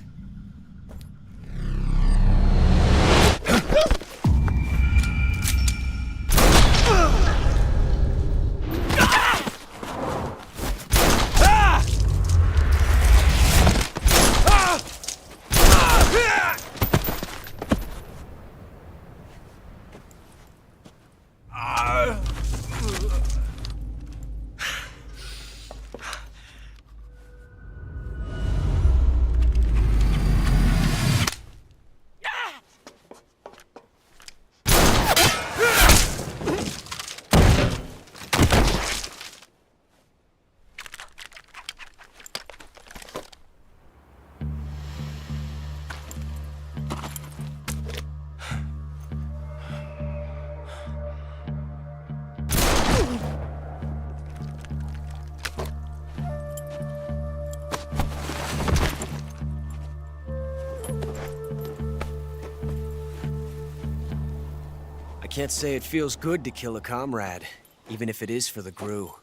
I can't say it feels good to kill a comrade, even if it is for the GRU.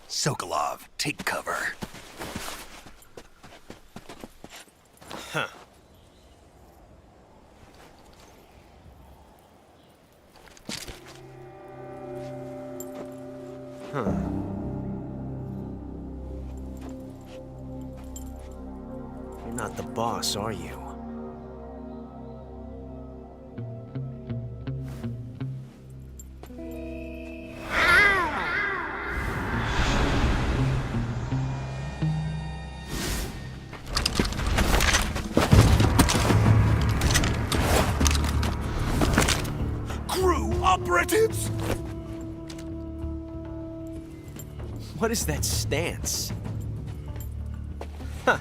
Sokolov, take cover. Huh. not the boss, are you? Crew operatives! What is that stance? Huh.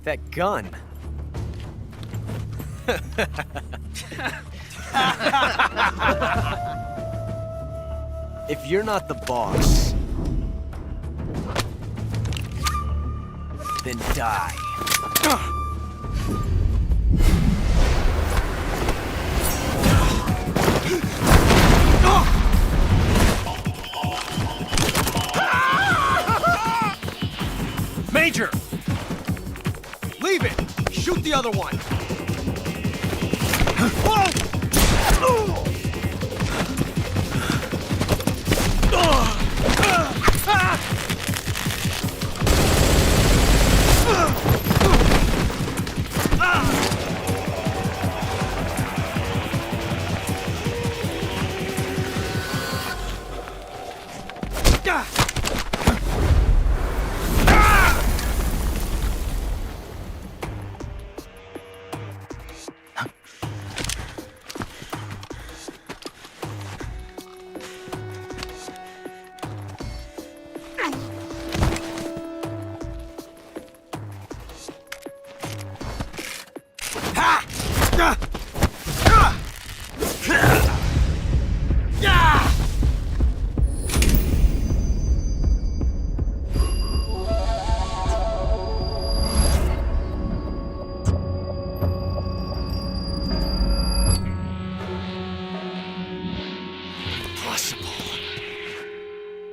That gun. If you're not the boss, then die. Major! Leave it! Shoot the other one!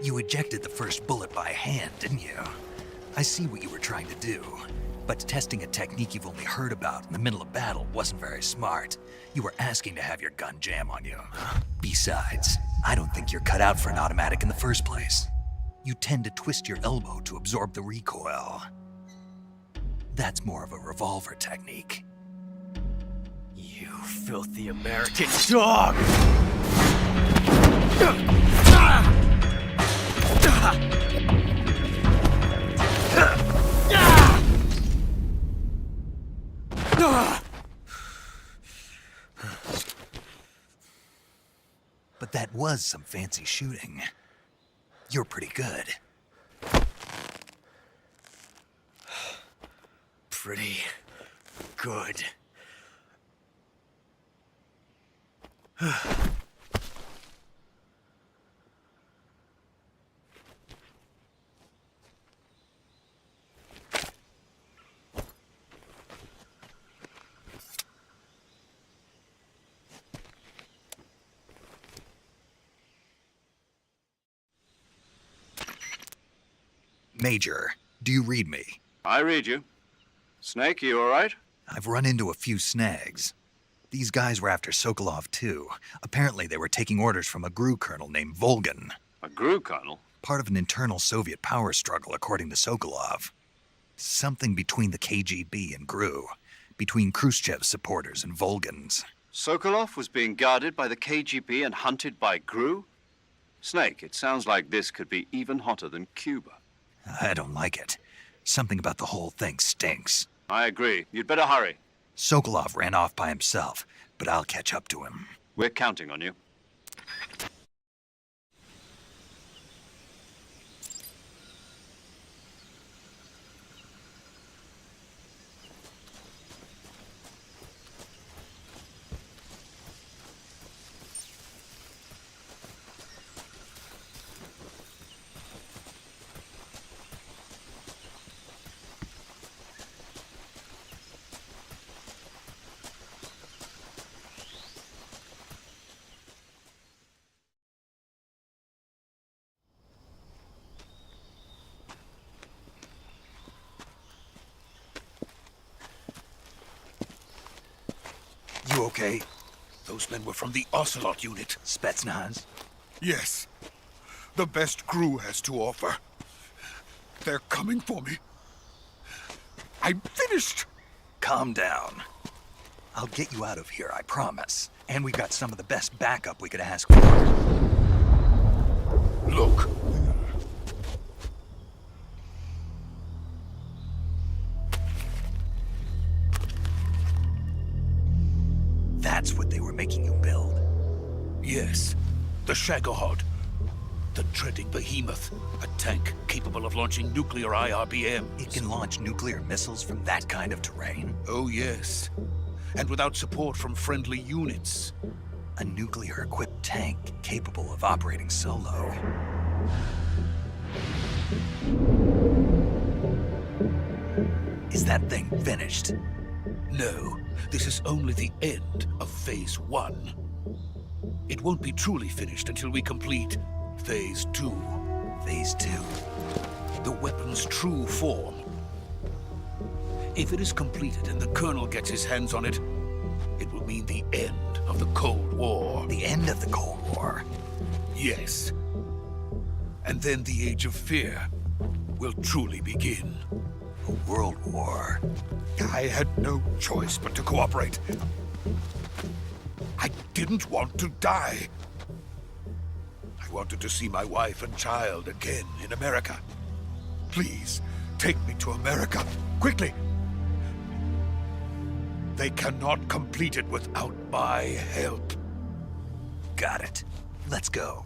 You ejected the first bullet by hand, didn't you? I see what you were trying to do. But testing a technique you've only heard about in the middle of battle wasn't very smart. You were asking to have your gun jam on you. Besides, I don't think you're cut out for an automatic in the first place. You tend to twist your elbow to absorb the recoil. That's more of a revolver technique. You filthy American dog! But that was some fancy shooting. You're pretty good. Pretty good. Major, do you read me? I read you. Snake, you all right? I've run into a few snags. These guys were after Sokolov too. Apparently they were taking orders from a GRU colonel named Volgan. A GRU colonel? Part of an internal Soviet power struggle, according to Sokolov. Something between the KGB and GRU. Between Khrushchev's supporters and Volgan's. Sokolov was being guarded by the KGB and hunted by GRU? Snake, it sounds like this could be even hotter than Cuba. I don't like it. Something about the whole thing stinks. I agree. You'd better hurry. Sokolov ran off by himself, but I'll catch up to him. We're counting on you. You okay? Those men were from the Ocelot unit. Spetsnaz? Yes. The best GRU has to offer. They're coming for me. I'm finished. calm down. I'll get you out of here, I promise. And we've got some of the best backup we could ask for. Look. That's what they were making you build? Yes. The Shagohod. The dreaded behemoth. A tank capable of launching nuclear IRBMs. It can launch nuclear missiles from that kind of terrain? Oh, yes. And without support from friendly units. A nuclear-equipped tank capable of operating solo. Is that thing finished? No, this is only the end of Phase 1. It won't be truly finished until we complete Phase 2. Phase 2? The weapon's true form. If it is completed and the Colonel gets his hands on it, it will mean the end of the Cold War. The end of the Cold War? Yes. And then the Age of Fear will truly begin. A world war. I had no choice but to cooperate. I didn't want to die. I wanted to see my wife and child again in America. Please, take me to America, quickly. They cannot complete it without my help. Got it. Let's go.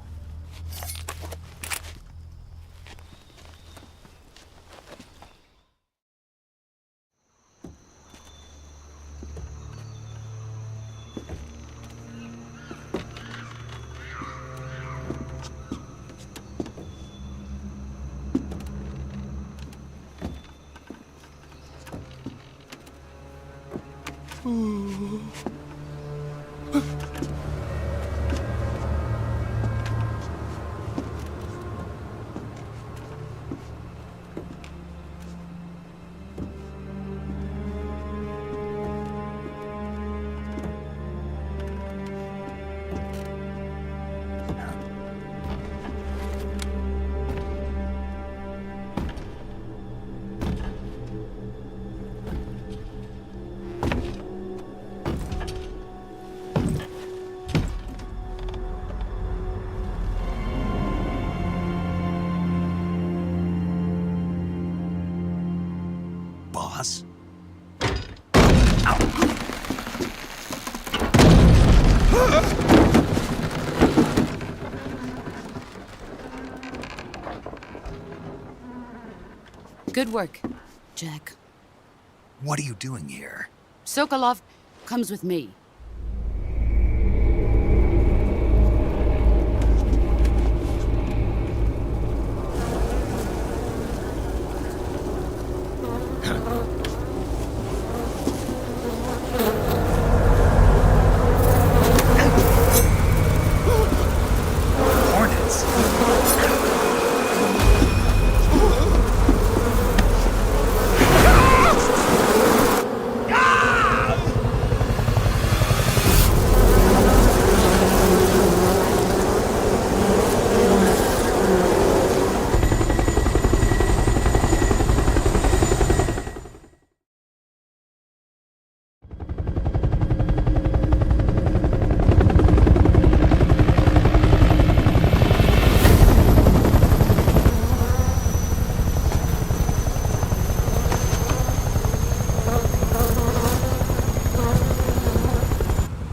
Boss? Good work, Jack. What are you doing here? Sokolov comes with me.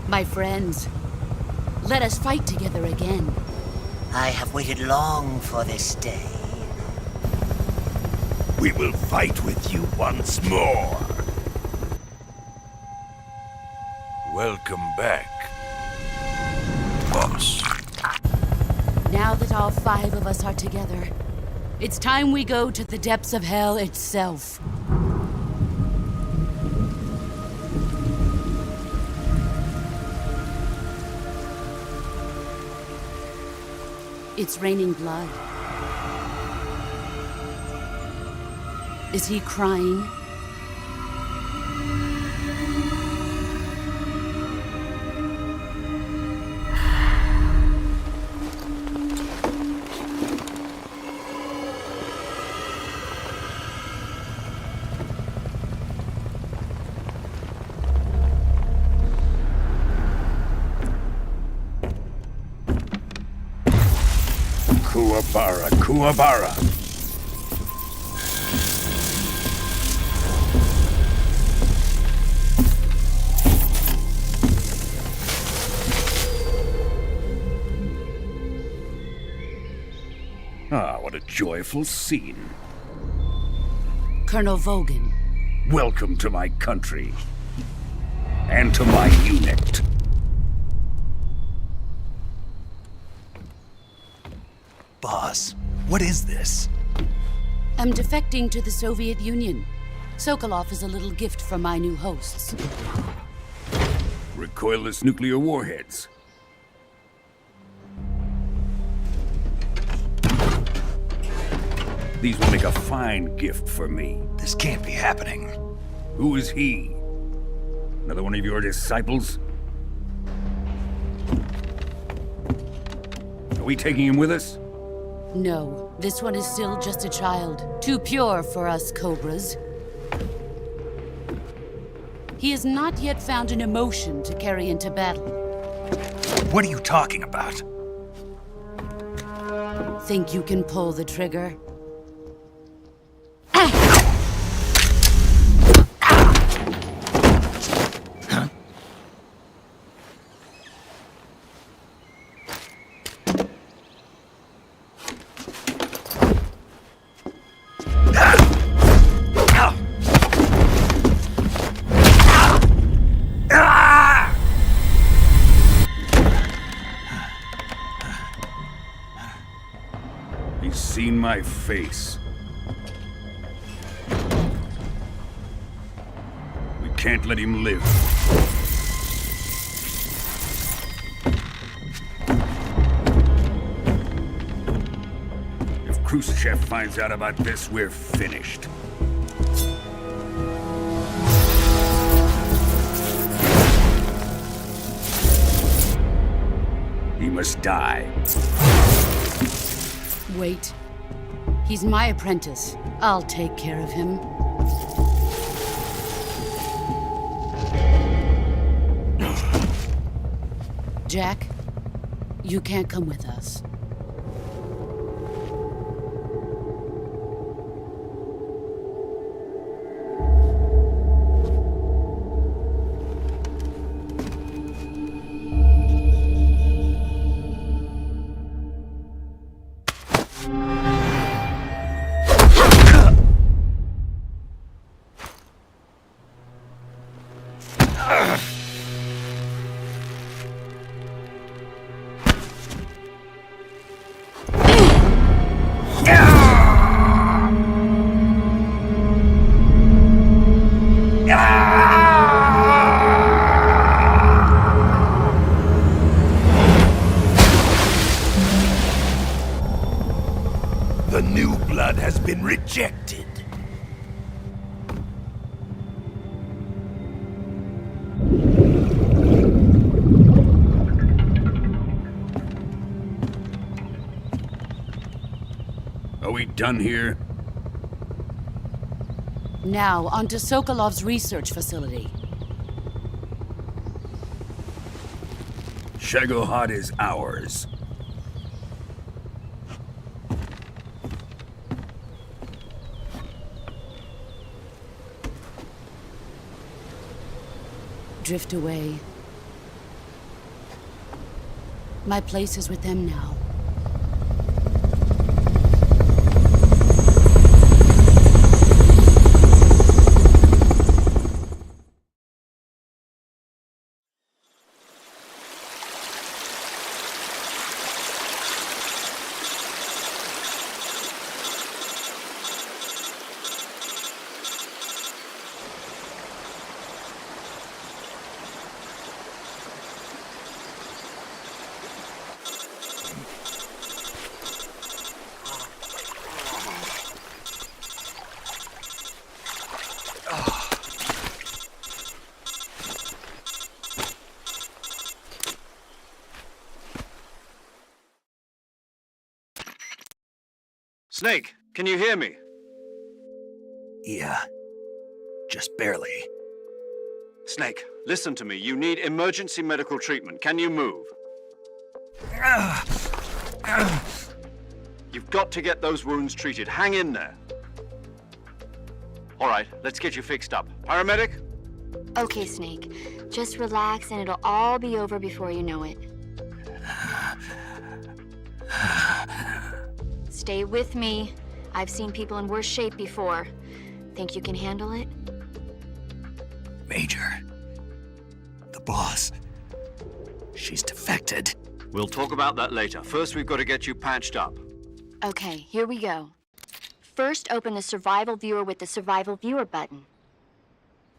My friends, let us fight together again. I have waited long for this day. We will fight with you once more. Welcome back, boss. Now that all 5 of us are together, it's time we go to the depths of hell itself. It's raining blood. Is he crying? Kuwabara. Ah, what a joyful scene. Colonel Vogan. Welcome to my country. And to my unit. Boss, what is this? I'm defecting to the Soviet Union. Sokolov is a little gift from my new hosts. Recoilless nuclear warheads. These will make a fine gift for me. This can't be happening. Who is he? Another one of your disciples? Are we taking him with us? No, this one is still just a child. Too pure for us Cobras. He has not yet found an emotion to carry into battle. What are you talking about? Think you can pull the trigger? He's seen my face. We can't let him live. If Khrushchev finds out about this, we're finished. He must die. Wait. He's my apprentice. I'll take care of him. Jack, you can't come with us. The new blood has been rejected. Are we done here? Now, onto Sokolov's research facility. Shagohod is ours. Drift away. My place is with them now. Snake, can you hear me? Yeah. Just barely. Snake, listen to me. You need emergency medical treatment. Can you move? You've got to get those wounds treated. Hang in there. All right, let's get you fixed up. Paramedic? Okay, Snake. Just relax and it'll all be over before you know it. Stay with me. I've seen people in worse shape before. Think you can handle it? Major. The boss. She's defected. We'll talk about that later. First, we've got to get you patched up. Okay, here we go. First, open the Survival Viewer with the Survival Viewer button.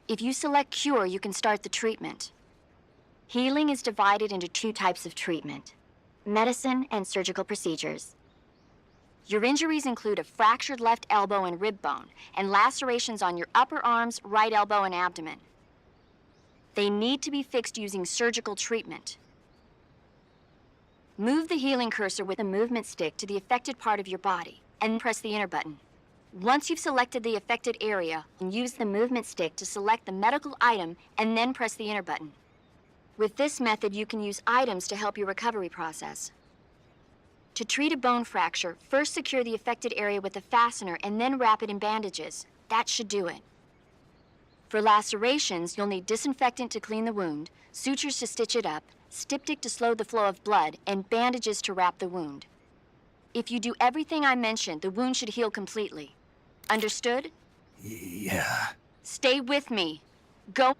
If you select Cure, you can start the treatment. Healing is divided into 2 types of treatment: medicine and surgical procedures. Your injuries include a fractured left elbow and rib bone, and lacerations on your upper arms, right elbow, and abdomen. They need to be fixed using surgical treatment. Move the healing cursor with a movement stick to the affected part of your body, and press the enter button. Once you've selected the affected area, use the movement stick to select the medical item, and then press the enter button. With this method, you can use items to help your recovery process. To treat a bone fracture, first secure the affected area with a fastener and then wrap it in bandages. That should do it. For lacerations, you'll need disinfectant to clean the wound, sutures to stitch it up, styptic to slow the flow of blood, and bandages to wrap the wound. If you do everything I mentioned, the wound should heal completely. Understood? Yeah. Stay with me. Go.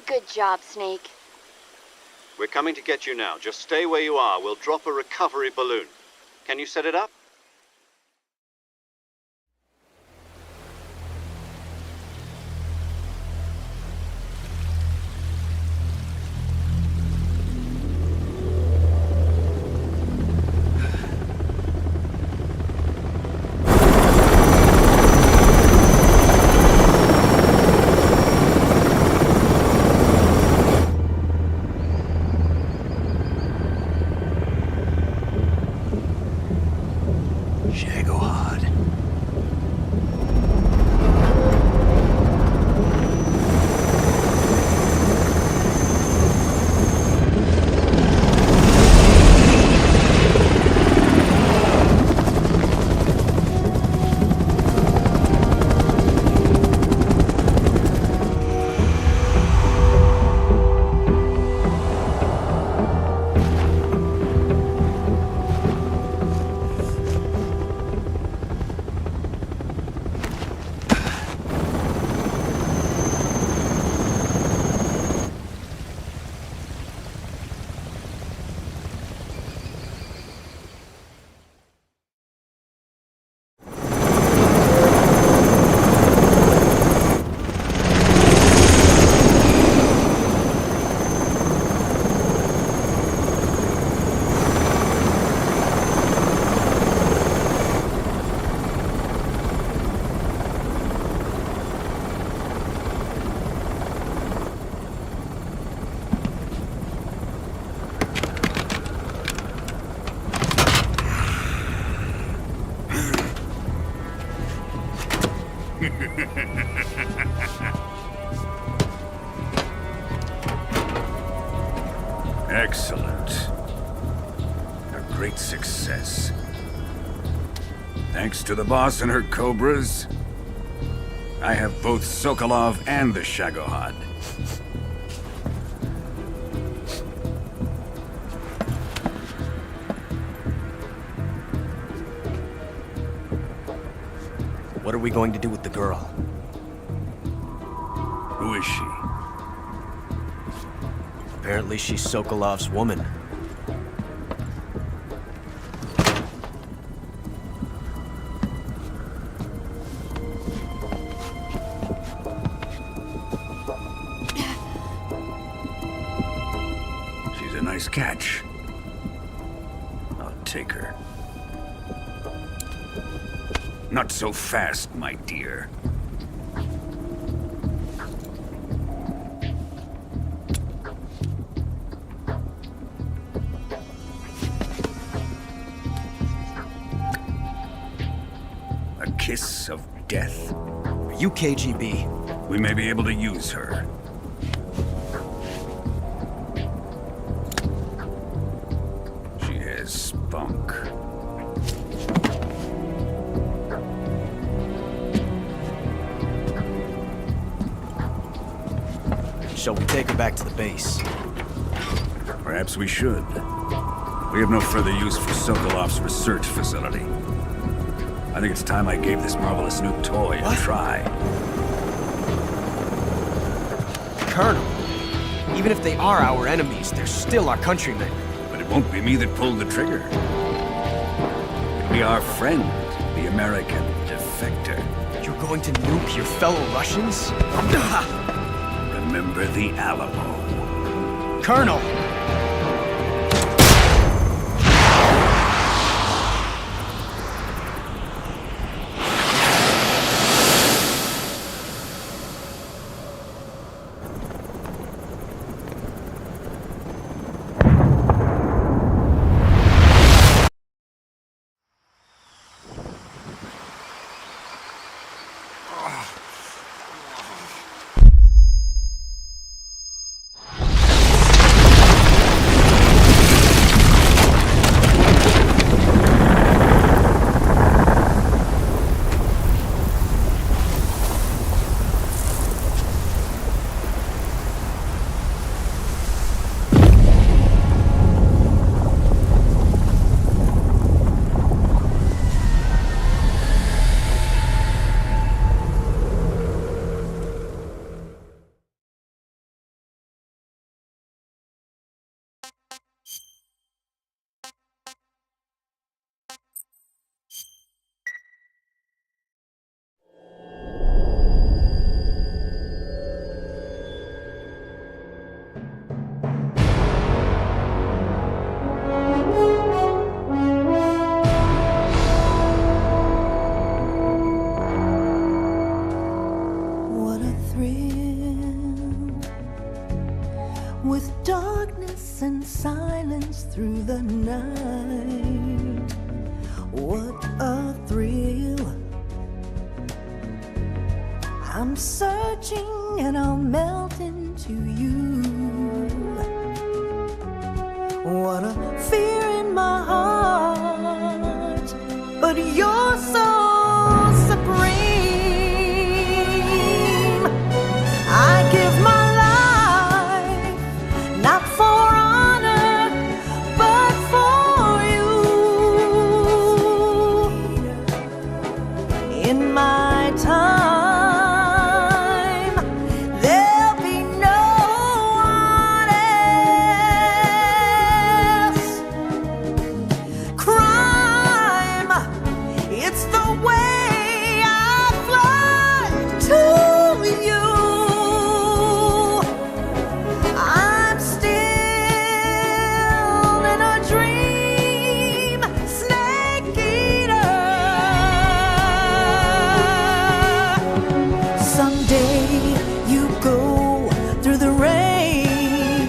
Good job, Snake. We're coming to get you now. Just stay where you are. We'll drop a recovery balloon. Can you set it up? Excellent. A great success. Thanks to the boss and her cobras, I have both Sokolov and the Shagohod. What are we going to do with the girl? Who is she? Apparently she's Sokolov's woman. She's a nice catch. I'll take her. Not so fast, my dear. A kiss of death? Are you KGB? We may be able to use her. She has spunk. Shall we take her back to the base? Perhaps we should. We have no further use for Sokolov's research facility. I think it's time I gave this marvelous new toy a try. Colonel, even if they are our enemies, they're still our countrymen. But it won't be me that pulled the trigger. It'll be our friend, the American defector. You're going to nuke your fellow Russians? Remember the Alamo. Colonel! with darkness and silence through the night. What a thrill. I'm searching and I'll melt into you. What a fear in my heart, but you're so supreme. I give my life, not for honor, but for you. In my time, there'll be no one else. Crime, it's the way I fly to you. I'm still in a dream, snake eater. Someday you go through the rain,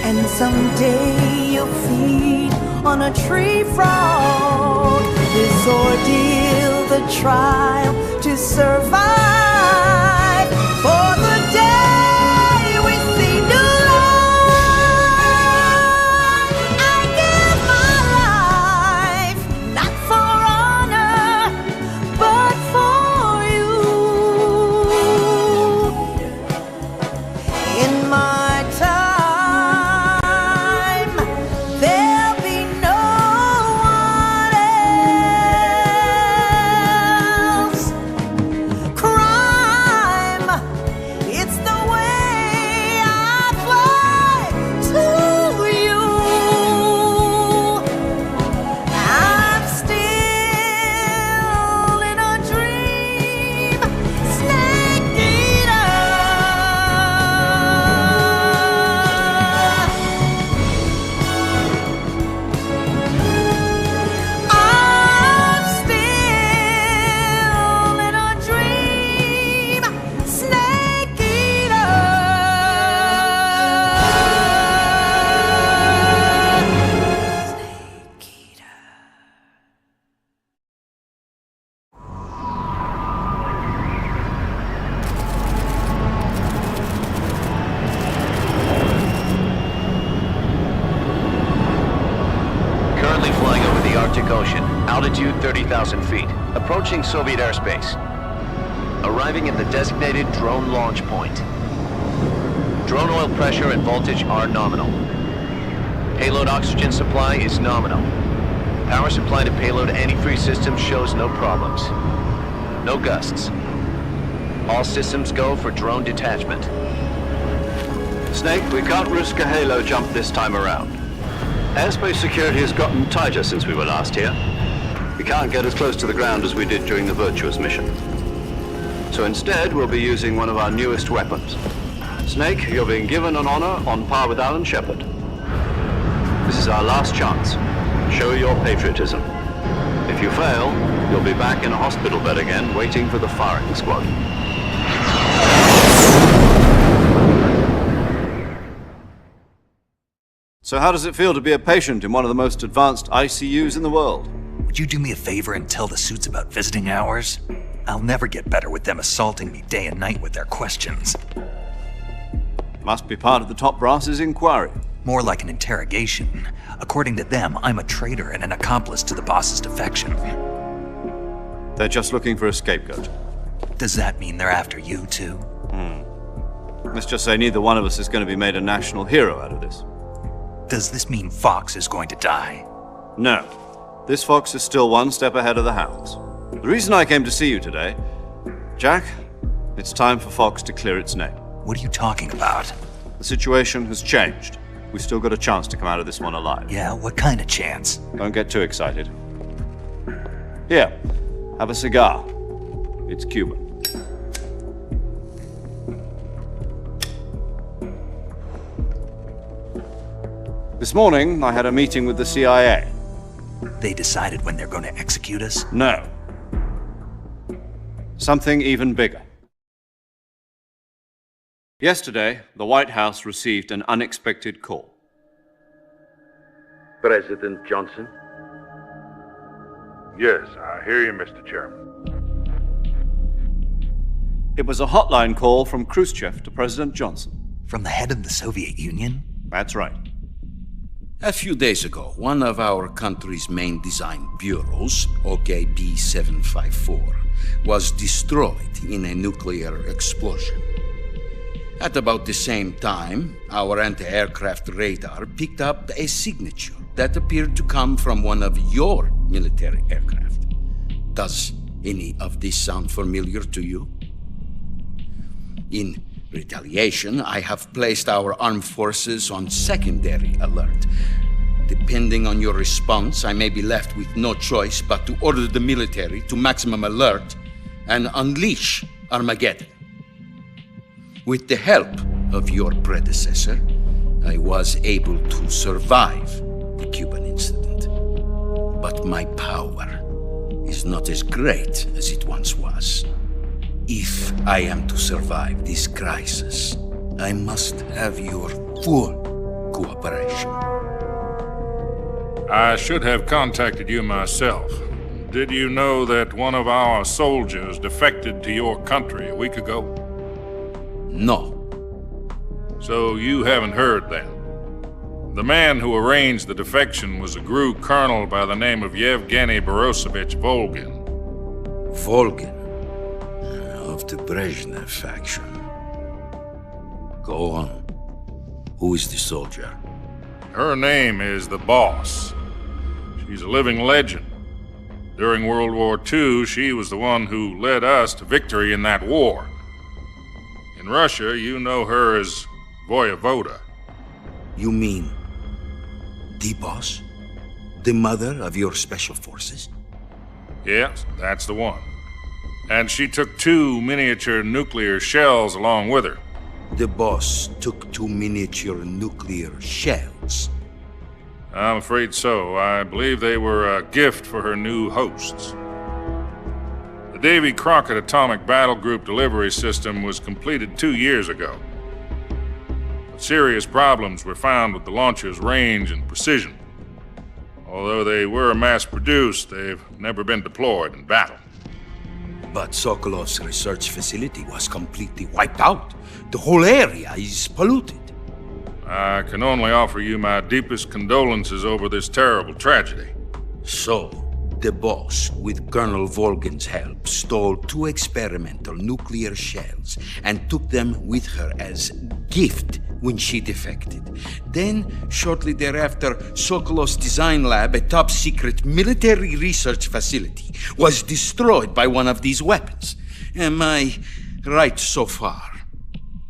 and someday you'll feed on a tree frog. This ordeal the trial to survive. For the day we see new life, I give my life, not for honor, but for you. In my time, there'll be no one else. Crime, it's the way I fly to you. I'm still in a dream, snake eater. I'm still in a dream, snake eater. Currently flying over the Arctic Ocean, altitude 30,000 feet, approaching Soviet airspace. Arriving at the designated drone launch point. Drone oil pressure and voltage are nominal. Payload oxygen supply is nominal. Power supply to payload antifreeze system shows no problems. No gusts. All systems go for drone detachment. Snake, we can't risk a halo jump this time around. Airspace security has gotten tighter since we were last here. We can't get as close to the ground as we did during the Virtuous mission. So instead, we'll be using one of our newest weapons. Snake, you're being given an honor on par with Alan Shepard. This is our last chance. Show your patriotism. If you fail, you'll be back in a hospital bed again, waiting for the firing squad. So how does it feel to be a patient in one of the most advanced ICUs in the world? Would you do me a favor and tell the suits about visiting hours? I'll never get better with them assaulting me day and night with their questions. Must be part of the top brass's inquiry. More like an interrogation. According to them, I'm a traitor and an accomplice to the boss's defection. They're just looking for a scapegoat. Does that mean they're after you, too? Let's just say neither one of us is going to be made a national hero out of this. Does this mean Fox is going to die? No. This fox is still one step ahead of the hounds. The reason I came to see you today, Jack, it's time for Fox to clear its name. What are you talking about? The situation has changed. We've still got a chance to come out of this one alive. Yeah, what kind of chance? Don't get too excited. Here, have a cigar. It's Cuban. This morning, I had a meeting with the CIA. They decided when they're going to execute us? No. Something even bigger. Yesterday, the White House received an unexpected call. President Johnson? Yes, I hear you, Mr. Chairman. It was a hotline call from Khrushchev to President Johnson. From the head of the Soviet Union? That's right. A few days ago, one of our country's main design bureaus, OKB 754, was destroyed in a nuclear explosion. At about the same time, our anti-aircraft radar picked up a signature that appeared to come from one of your military aircraft. Does any of this sound familiar to you? In retaliation, I have placed our armed forces on secondary alert. Depending on your response, I may be left with no choice but to order the military to maximum alert and unleash Armageddon. With the help of your predecessor, I was able to survive the Cuban incident. But my power is not as great as it once was. If I am to survive this crisis, I must have your full cooperation. I should have contacted you myself, Did you know that one of our soldiers defected to your country a week ago? No. So you haven't heard then. The man who arranged the defection was a GRU colonel by the name of Yevgeny Borosovich Volgin. Volgin? Of the Brezhnev faction. Go on. Who is the soldier? Her name is the Boss. She's a living legend. During World War II, she was the one who led us to victory in that war. In Russia, you know her as Voyevoda. You mean the Boss? The mother of your special forces? Yes, that's the one. And she took 2 miniature nuclear shells along with her. The Boss took 2 miniature nuclear shells? I'm afraid so. I believe they were a gift for her new hosts. The Davy Crockett Atomic Battle Group delivery system was completed 2 years ago. But serious problems were found with the launcher's range and precision. Although they were mass-produced, they've never been deployed in battle. But Sokolov's research facility was completely wiped out. The whole area is polluted. I can only offer you my deepest condolences over this terrible tragedy. So, the Boss, with Colonel Volgin's help, stole 2 experimental nuclear shells and took them with her as gift when she defected. Then, shortly thereafter, Sokolov's design lab, a top-secret military research facility, was destroyed by one of these weapons. Am I right so far?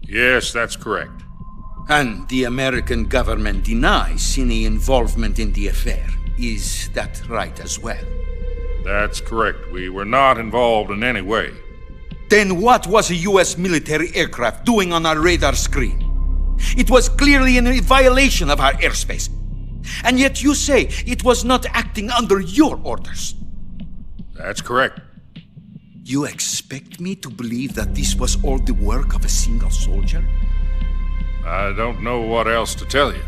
Yes, that's correct. And the American government denies any involvement in the affair. Is that right as well? That's correct. We were not involved in any way. Then what was a U.S. military aircraft doing on our radar screen? It was clearly in violation of our airspace. And yet you say it was not acting under your orders. That's correct. You expect me to believe that this was all the work of a single soldier? I don't know what else to tell you.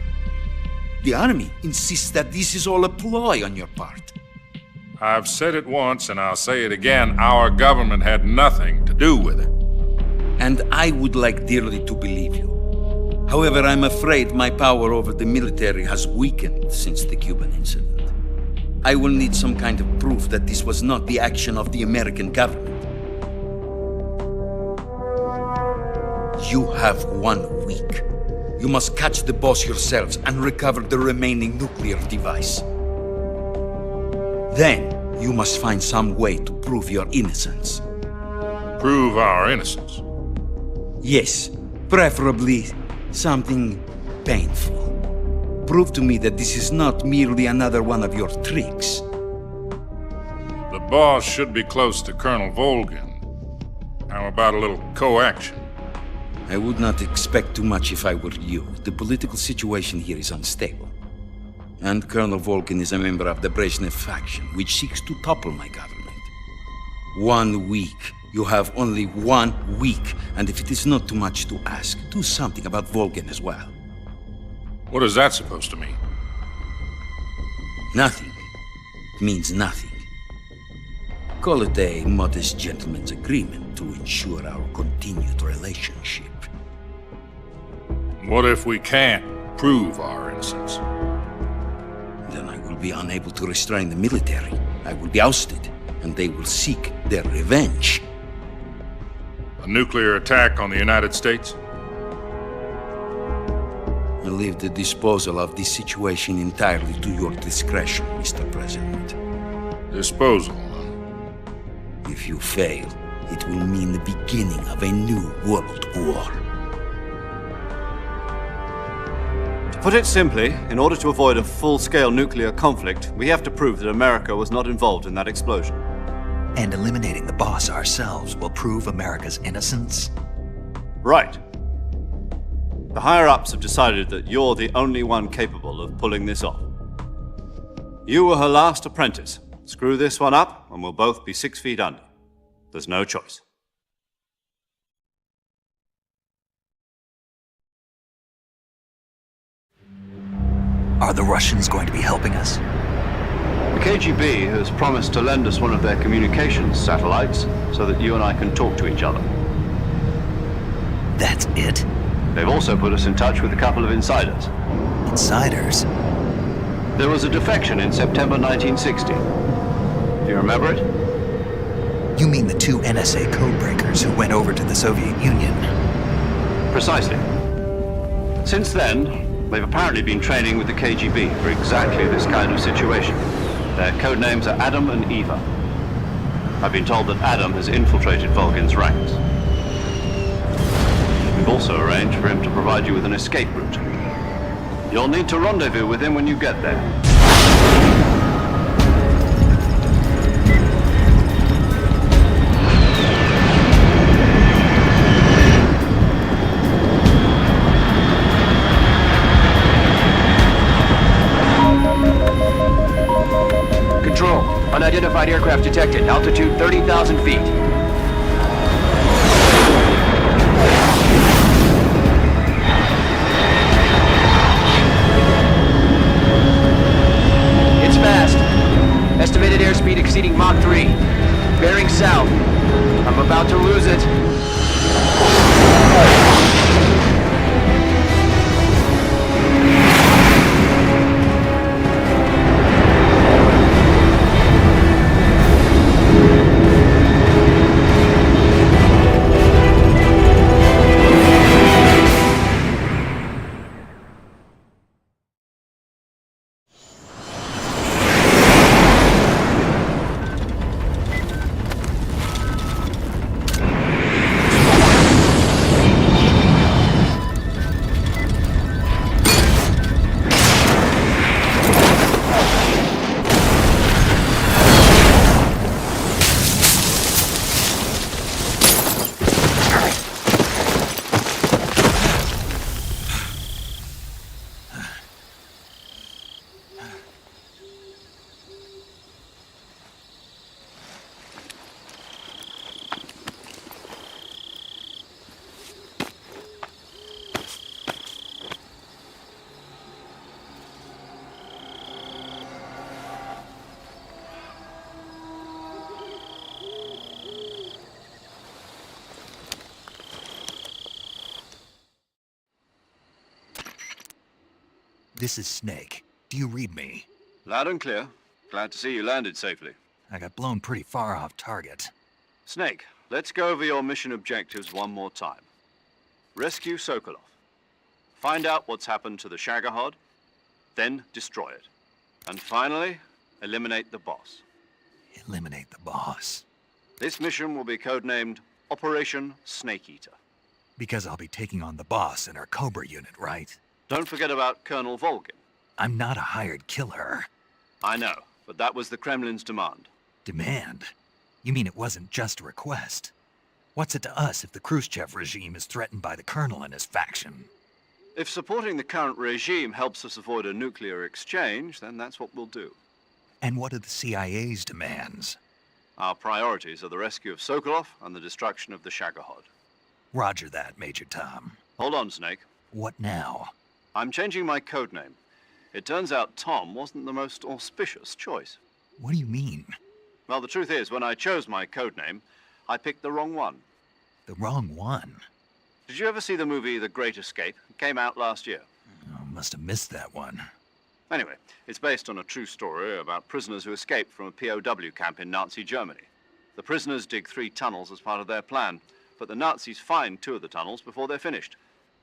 The army insists that this is all a ploy on your part. I've said it once and I'll say it again. Our government had nothing to do with it. And I would like dearly to believe you. However, I'm afraid my power over the military has weakened since the Cuban incident. I will need some kind of proof that this was not the action of the American government. You have 1 week. You must catch the Boss yourselves and recover the remaining nuclear device. Then, you must find some way to prove your innocence. Prove our innocence? Yes, preferably something painful. Prove to me that this is not merely another one of your tricks. The Boss should be close to Colonel Volgin. How about a little co-action? I would not expect too much if I were you. The political situation here is unstable. And Colonel Volgin is a member of the Brezhnev faction, which seeks to topple my government. 1 week. You have only 1 week. And if it is not too much to ask, do something about Volgin as well. What is that supposed to mean? Nothing. It means nothing. Call it a modest gentleman's agreement to ensure our continued relationship. What if we can't prove our innocence? Then I will be unable to restrain the military. I will be ousted, and they will seek their revenge. A nuclear attack on the United States? I leave the disposal of this situation entirely to your discretion, Mr. President. Disposal? If you fail, it will mean the beginning of a new world war. To put it simply, in order to avoid a full-scale nuclear conflict, we have to prove that America was not involved in that explosion. And eliminating the Boss ourselves will prove America's innocence? Right. The higher-ups have decided that you're the only one capable of pulling this off. You were her last apprentice. Screw this one up, and we'll both be 6 feet under. There's no choice. Are the Russians going to be helping us? KGB has promised to lend us one of their communications satellites so that you and I can talk to each other. That's it? They've also put us in touch with a couple of insiders. Insiders? There was a defection in September 1960. Do you remember it? You mean the two NSA codebreakers who went over to the Soviet Union? Precisely. Since then, they've apparently been training with the KGB for exactly this kind of situation. Their codenames are Adam and Eva. I've been told that Adam has infiltrated Volgin's ranks. We've also arranged for him to provide you with an escape route. You'll need to rendezvous with him when you get there. Control. Unidentified aircraft detected. Altitude 30,000 feet. It's fast. Estimated airspeed exceeding Mach 3. Bearing south. I'm about to lose it. This is Snake. Do you read me? Loud and clear. Glad to see you landed safely. I got blown pretty far off target. Snake, let's go over your mission objectives one more time. Rescue Sokolov. Find out what's happened to the Shagohod, then destroy it. And finally, eliminate the boss. Eliminate the boss. This mission will be codenamed Operation Snake Eater. Because I'll be taking on the boss in our Cobra unit, right? Don't forget about Colonel Volgin. I'm not a hired killer. I know, but that was the Kremlin's demand. Demand? You mean it wasn't just a request? What's it to us if the Khrushchev regime is threatened by the Colonel and his faction? If supporting the current regime helps us avoid a nuclear exchange, then that's what we'll do. And what are the CIA's demands? Our priorities are the rescue of Sokolov and the destruction of the Shagohod. Roger that, Major Tom. Hold on, Snake. What now? I'm changing my codename. It turns out Tom wasn't the most auspicious choice. What do you mean? Well, the truth is, when I chose my codename, I picked the wrong one. The wrong one? Did you ever see the movie The Great Escape? It came out last year. Oh, must have missed that one. Anyway, it's based on a true story about prisoners who escaped from a POW camp in Nazi Germany. The prisoners dig 3 tunnels as part of their plan, but the Nazis find 2 of the tunnels before they're finished.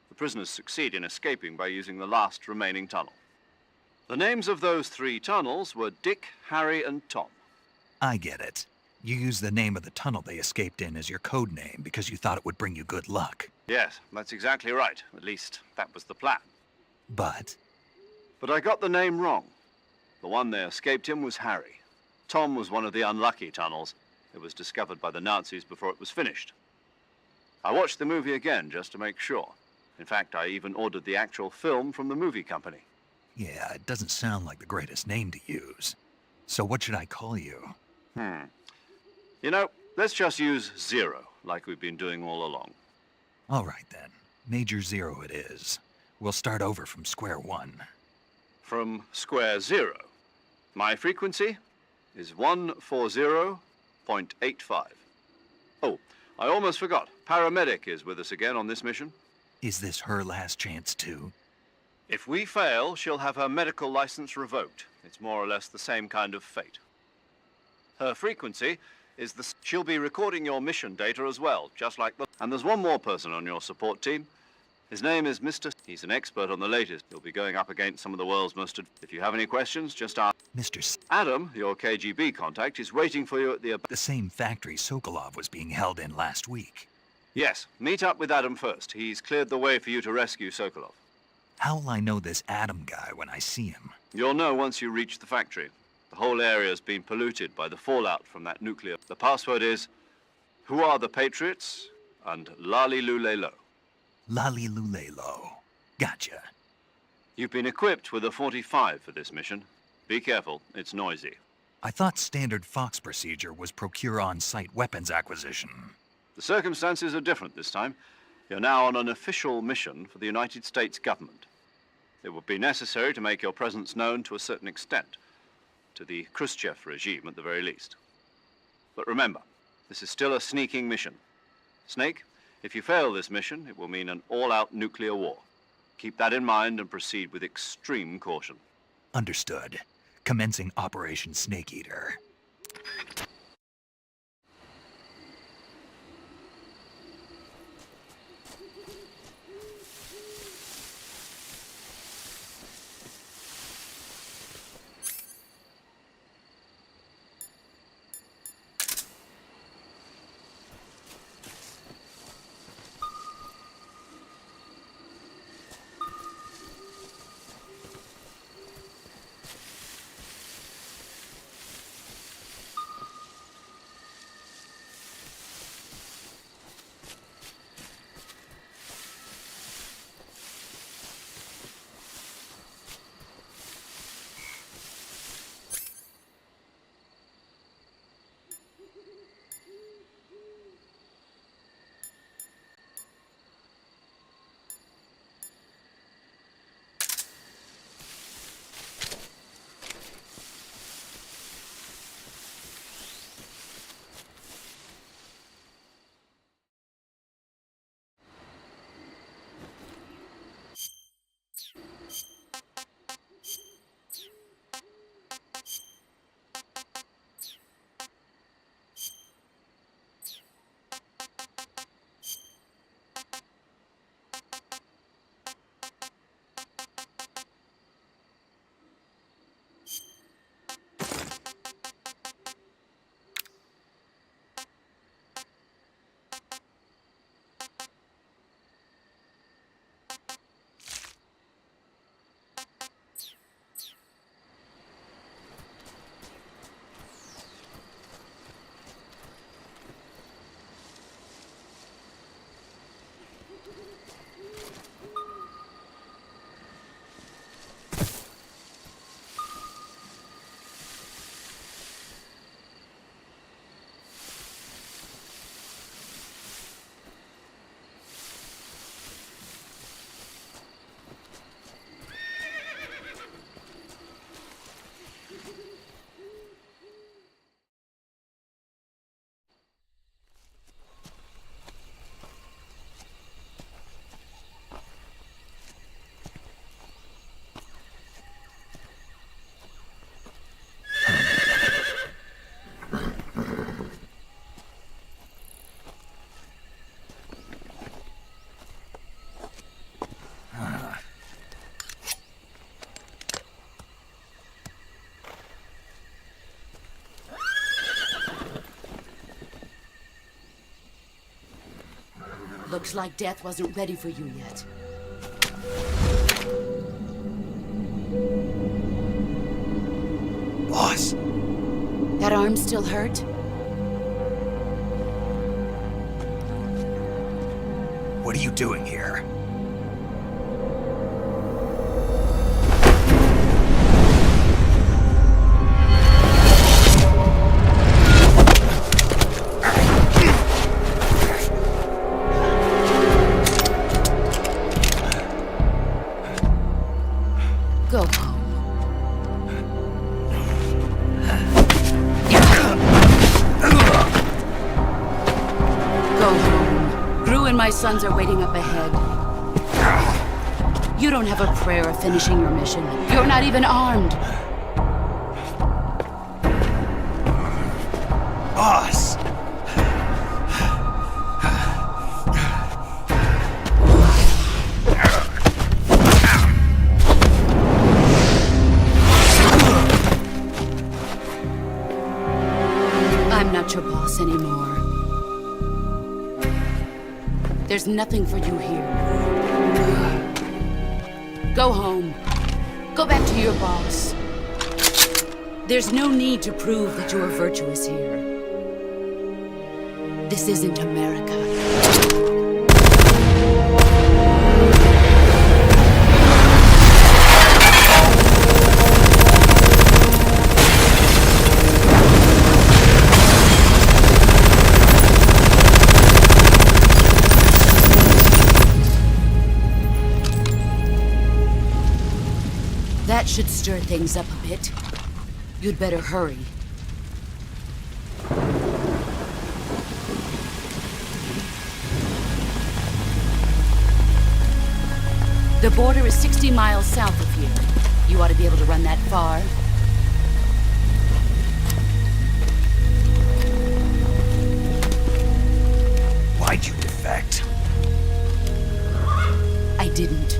The prisoners succeed in escaping by using the last remaining tunnel. The names of those 3 tunnels were Dick, Harry, and Tom. I get it. You used the name of the tunnel they escaped in as your code name because you thought it would bring you good luck. Yes, that's exactly right. At least, that was the plan. But I got the name wrong. The one they escaped in was Harry. Tom was one of the unlucky tunnels. It was discovered by the Nazis before it was finished. I watched the movie again just to make sure. In fact, I even ordered the actual film from the movie company. yeah, it doesn't sound like the greatest name to use. So what should I call you? You know, let's just use Zero, like we've been doing all along. All right then. Major Zero it is. We'll start over from square one. From square 0. My frequency, is 140.85. Oh, I almost forgot. Paramedic is with us again on this mission. Is this her last chance, too? If we fail, she'll have her medical license revoked. It's more or less the same kind of fate. Her frequency is the... She'll be recording your mission data as well, just like the... And there's one more person on your support team. His name is Mr. He's an expert on the latest. He'll be going up against some of the world's most... If you have any questions, just ask... Mr. Adam, your KGB contact, is waiting for you at the... The same factory Sokolov was being held in last week. Yes, meet up with Adam first. He's cleared the way for you to rescue Sokolov. How will I know this Adam guy when I see him? You'll know once you reach the factory. The whole area's been polluted by the fallout from that nuclear... The password is, who are the Patriots? And Lali Lule Lo. Lali Lule Lo. Gotcha. You've been equipped with a 45 for this mission. Be careful, it's noisy. I thought standard Fox procedure was procure on-site weapons acquisition. The circumstances are different this time. You're now on an official mission for the United States government. It would be necessary to make your presence known to a certain extent, to the Khrushchev regime at the very least. But remember, this is still a sneaking mission. Snake, if you fail this mission, it will mean an all-out nuclear war. Keep that in mind and proceed with extreme caution. Understood. Commencing Operation Snake Eater. Looks like death wasn't ready for you yet. Boss! That arm still hurt? What are you doing here? Go home. My sons are waiting up ahead. You don't have a prayer of finishing your mission. You're not even armed. Boss! I'm not your boss anymore. There's nothing for you here. Go home. Go back to your boss. There's no need to prove that you are virtuous here. This isn't America. That should stir things up a bit. You'd better hurry. The border is 60 miles south of here. You ought to be able to run that far. Why'd you defect? I didn't.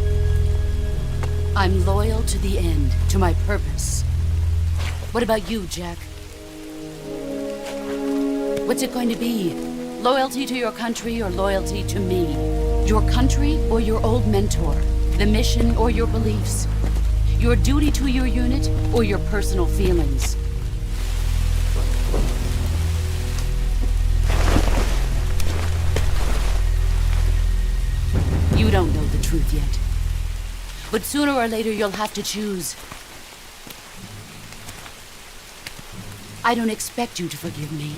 I'm loyal to the end, to my purpose. What about you, Jack? What's it going to be? Loyalty to your country or loyalty to me? Your country or your old mentor? The mission or your beliefs? Your duty to your unit or your personal feelings? You don't know the truth yet. But sooner or later you'll have to choose. I don't expect you to forgive me.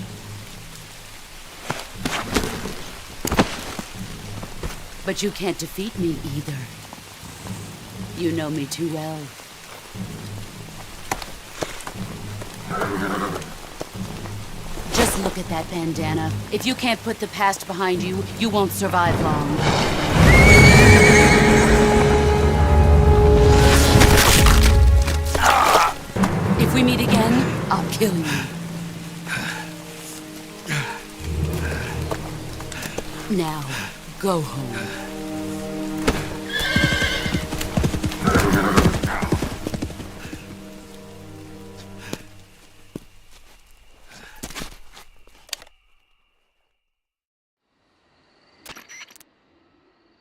But you can't defeat me either. You know me too well. Just look at that bandana. If you can't put the past behind you, you won't survive long. If we meet again, I'll kill you. Now, go home.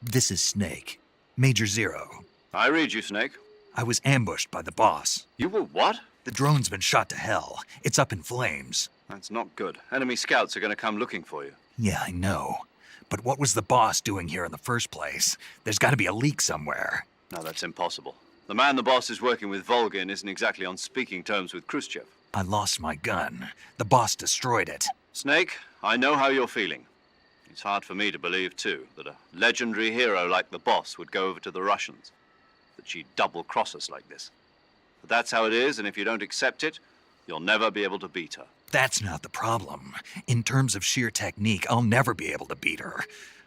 This is Snake. Major Zero. I read you, Snake. I was ambushed by the boss. You were what? The drone's been shot to hell. It's up in flames. That's not good. Enemy scouts are going to come looking for you. Yeah, I know. But what was the boss doing here in the first place? There's got to be a leak somewhere. No, that's impossible. The man the boss is working with, Volgin, isn't exactly on speaking terms with Khrushchev. I lost my gun. The boss destroyed it. Snake, I know how you're feeling. It's hard for me to believe, too, that a legendary hero like the boss would go over to the Russians. That she'd double-cross us like this. But that's how it is, and if you don't accept it, you'll never be able to beat her. That's not the problem. In terms of sheer technique, I'll never be able to beat her.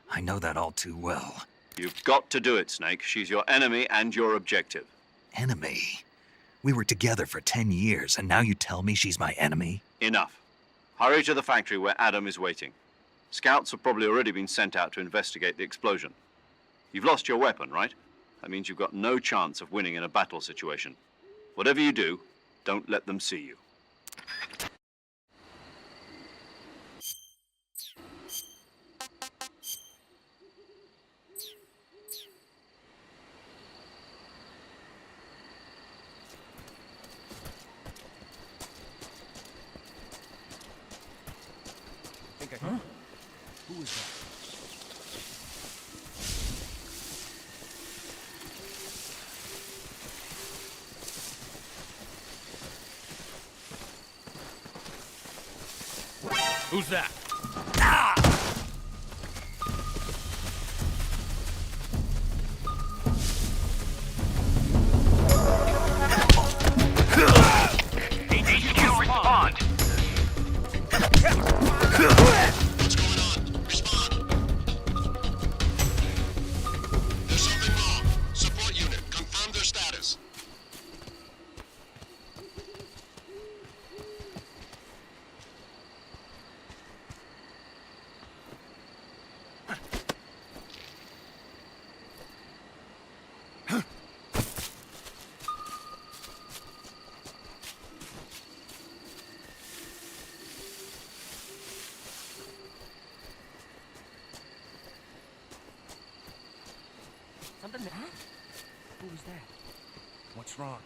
I know that all too well. You've got to do it, Snake. She's your enemy and your objective. Enemy? We were together for 10 years, and now you tell me she's my enemy? Enough. Hurry to the factory where Adam is waiting. Scouts have probably already been sent out to investigate the explosion. You've lost your weapon, right? That means you've got no chance of winning in a battle situation. Whatever you do, don't let them see you. Huh? Who is that? Who's that? Ah! HQ, respond! What's going on? Respond. Something there? Who's that? What's wrong?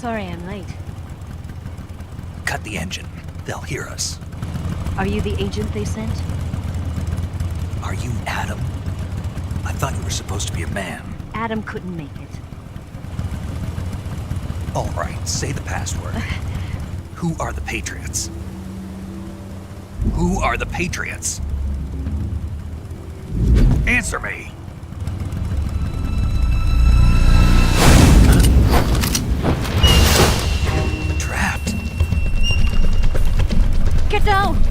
Sorry I'm late. Cut the engine. They'll hear us. Are you the agent they sent? Are you Adam? I thought you were supposed to be a man. Adam couldn't make it. All right, say the password. Who are the Patriots? Who are the Patriots? Answer me! Trapped. Get down!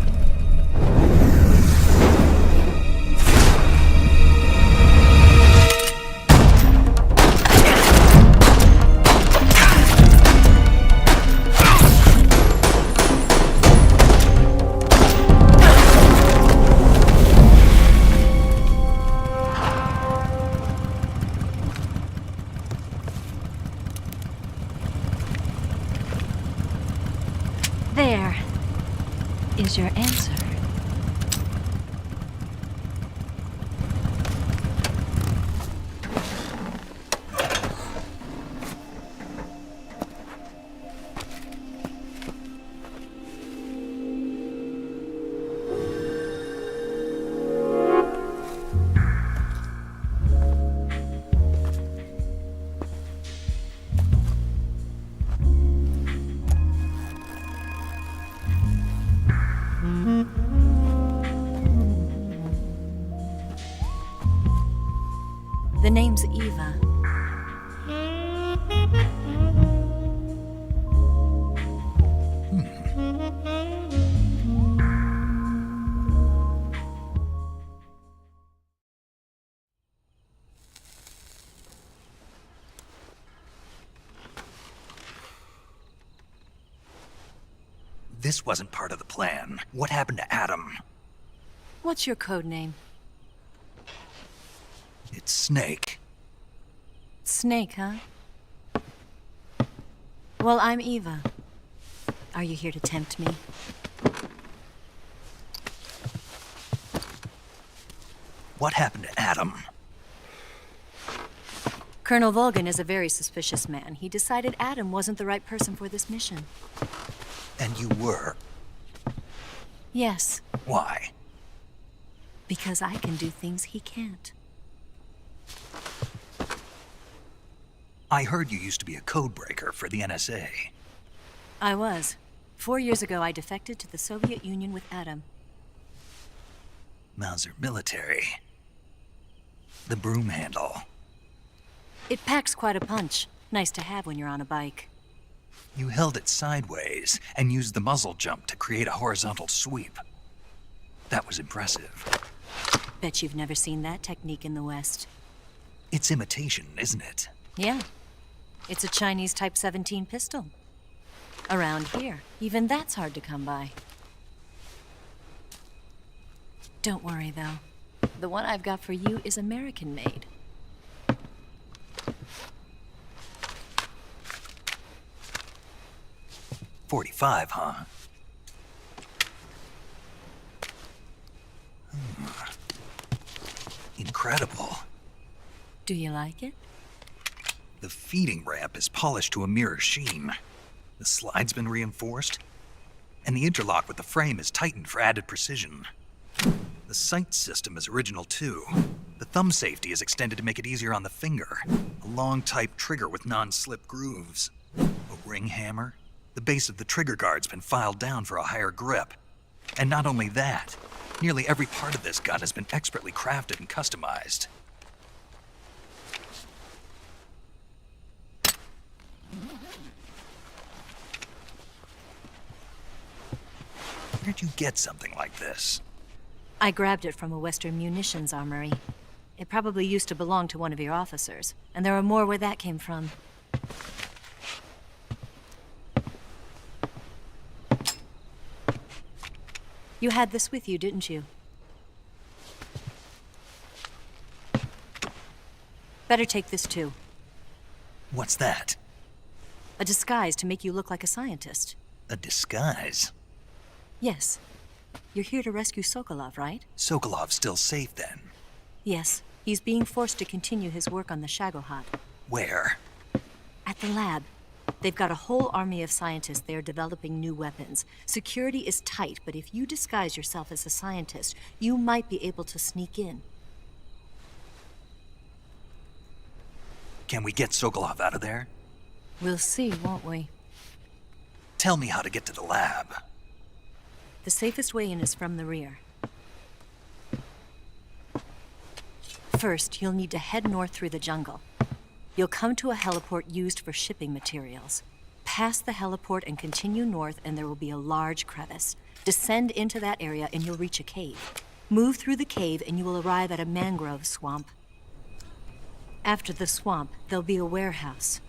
There is your answer. The name's Eva. This wasn't part of the plan. What happened to Adam? What's your code name? It's Snake. Snake, huh? Well, I'm Eva. Are you here to tempt me? What happened to Adam? Colonel Volgin is a very suspicious man. He decided Adam wasn't the right person for this mission. And you were? Yes. Why? Because I can do things he can't. I heard you used to be a codebreaker for the NSA. I was. 4 years ago, I defected to the Soviet Union with Adam. Mauser military. The broom handle. It packs quite a punch. Nice to have when you're on a bike. You held it sideways and used the muzzle jump to create a horizontal sweep. That was impressive. Bet you've never seen that technique in the West. It's imitation, isn't it? Yeah. It's a Chinese Type 17 pistol. Around here, even that's hard to come by. Don't worry, though. The one I've got for you is American-made. .45, huh? Incredible. Do you like it? The feeding ramp is polished to a mirror sheen. The slide's been reinforced, and the interlock with the frame is tightened for added precision. The sight system is original too. The thumb safety is extended to make it easier on the finger. A long type trigger with non-slip grooves. A ring hammer. The base of the trigger guard's been filed down for a higher grip. And not only that, nearly every part of this gun has been expertly crafted and customized. Where'd you get something like this? I grabbed it from a Western munitions armory. It probably used to belong to one of your officers, and there are more where that came from. You had this with you, didn't you? Better take this too. What's that? A disguise to make you look like a scientist. A disguise? Yes. You're here to rescue Sokolov, right? Sokolov's still safe then? Yes. He's being forced to continue his work on the Shagohod. Where? At the lab. They've got a whole army of scientists there developing new weapons. Security is tight, but if you disguise yourself as a scientist, you might be able to sneak in. Can we get Sokolov out of there? We'll see, won't we? Tell me how to get to the lab. The safest way in is from the rear. First, you'll need to head north through the jungle. You'll come to a heliport used for shipping materials. Pass the heliport and continue north, and there will be a large crevice. Descend into that area and you'll reach a cave. Move through the cave and you will arrive at a mangrove swamp. After the swamp, there'll be a warehouse.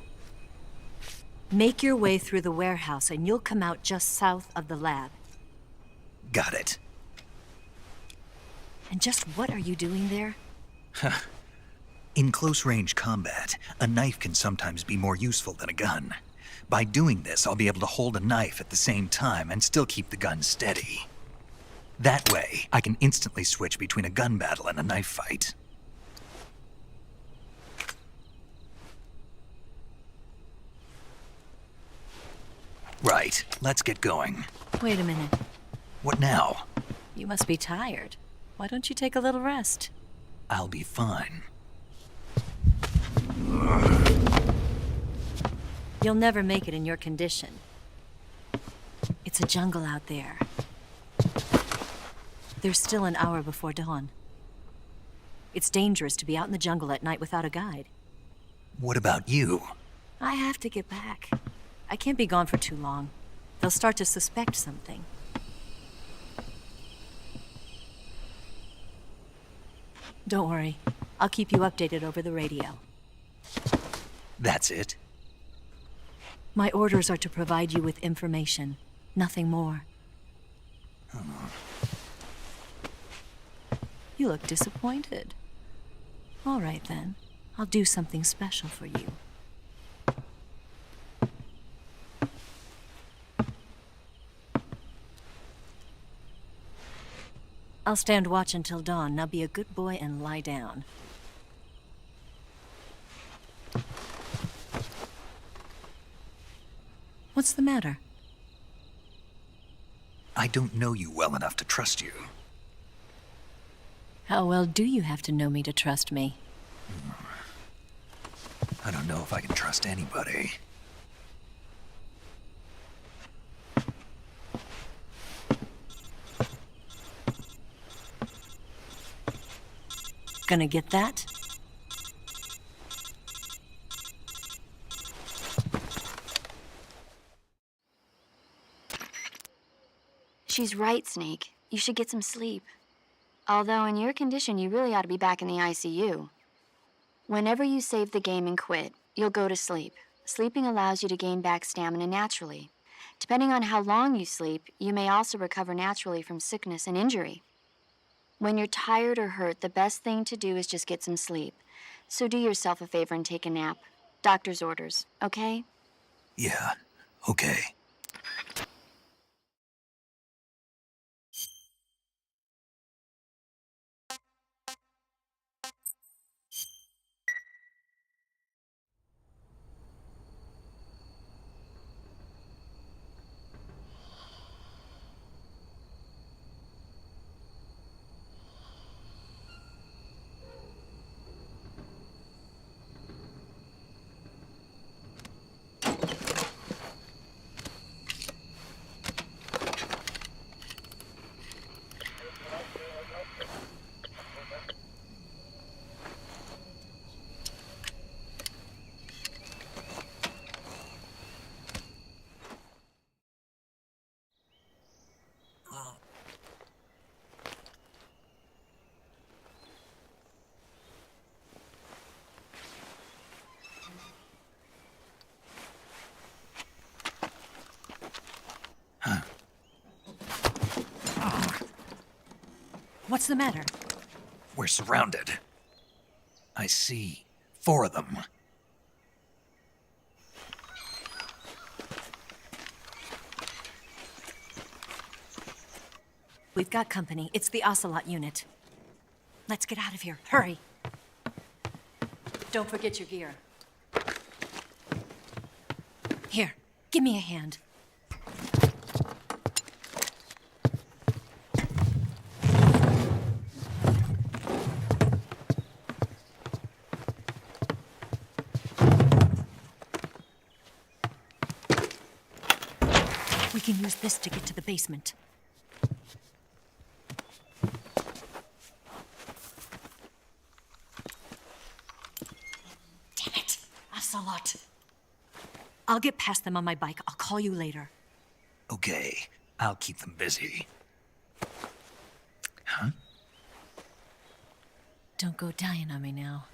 Make your way through the warehouse and you'll come out just south of the lab. Got it. And just what are you doing there? In close-range combat, a knife can sometimes be more useful than a gun. By doing this, I'll be able to hold a knife at the same time and still keep the gun steady. That way, I can instantly switch between a gun battle and a knife fight. Right, let's get going. Wait a minute. What now? You must be tired. Why don't you take a little rest? I'll be fine. You'll never make it in your condition. It's a jungle out there. There's still an hour before dawn. It's dangerous to be out in the jungle at night without a guide. What about you? I have to get back. I can't be gone for too long. They'll start to suspect something. Don't worry. I'll keep you updated over the radio. That's it? My orders are to provide you with information. Nothing more. You look disappointed. All right, then. I'll do something special for you. I'll stand watch until dawn. Now be a good boy and lie down. What's the matter? I don't know you well enough to trust you. How well do you have to know me to trust me? I don't know if I can trust anybody. Gonna get that? She's right, Snake. You should get some sleep. Although in your condition, you really ought to be back in the ICU. Whenever you save the game and quit, you'll go to sleep. Sleeping allows you to gain back stamina naturally. Depending on how long you sleep, you may also recover naturally from sickness and injury. When you're tired or hurt, the best thing to do is just get some sleep. So do yourself a favor and take a nap. Doctor's orders, okay? Yeah, okay. What's the matter? We're surrounded. I see 4 of them. We've got company. It's the Ocelot unit. Let's get out of here. Hurry. Don't forget your gear. Here, give me a hand. We can use this to get to the basement. Damn it! Ocelot. I'll get past them on my bike. I'll call you later. Okay, I'll keep them busy. Huh? Don't go dying on me now.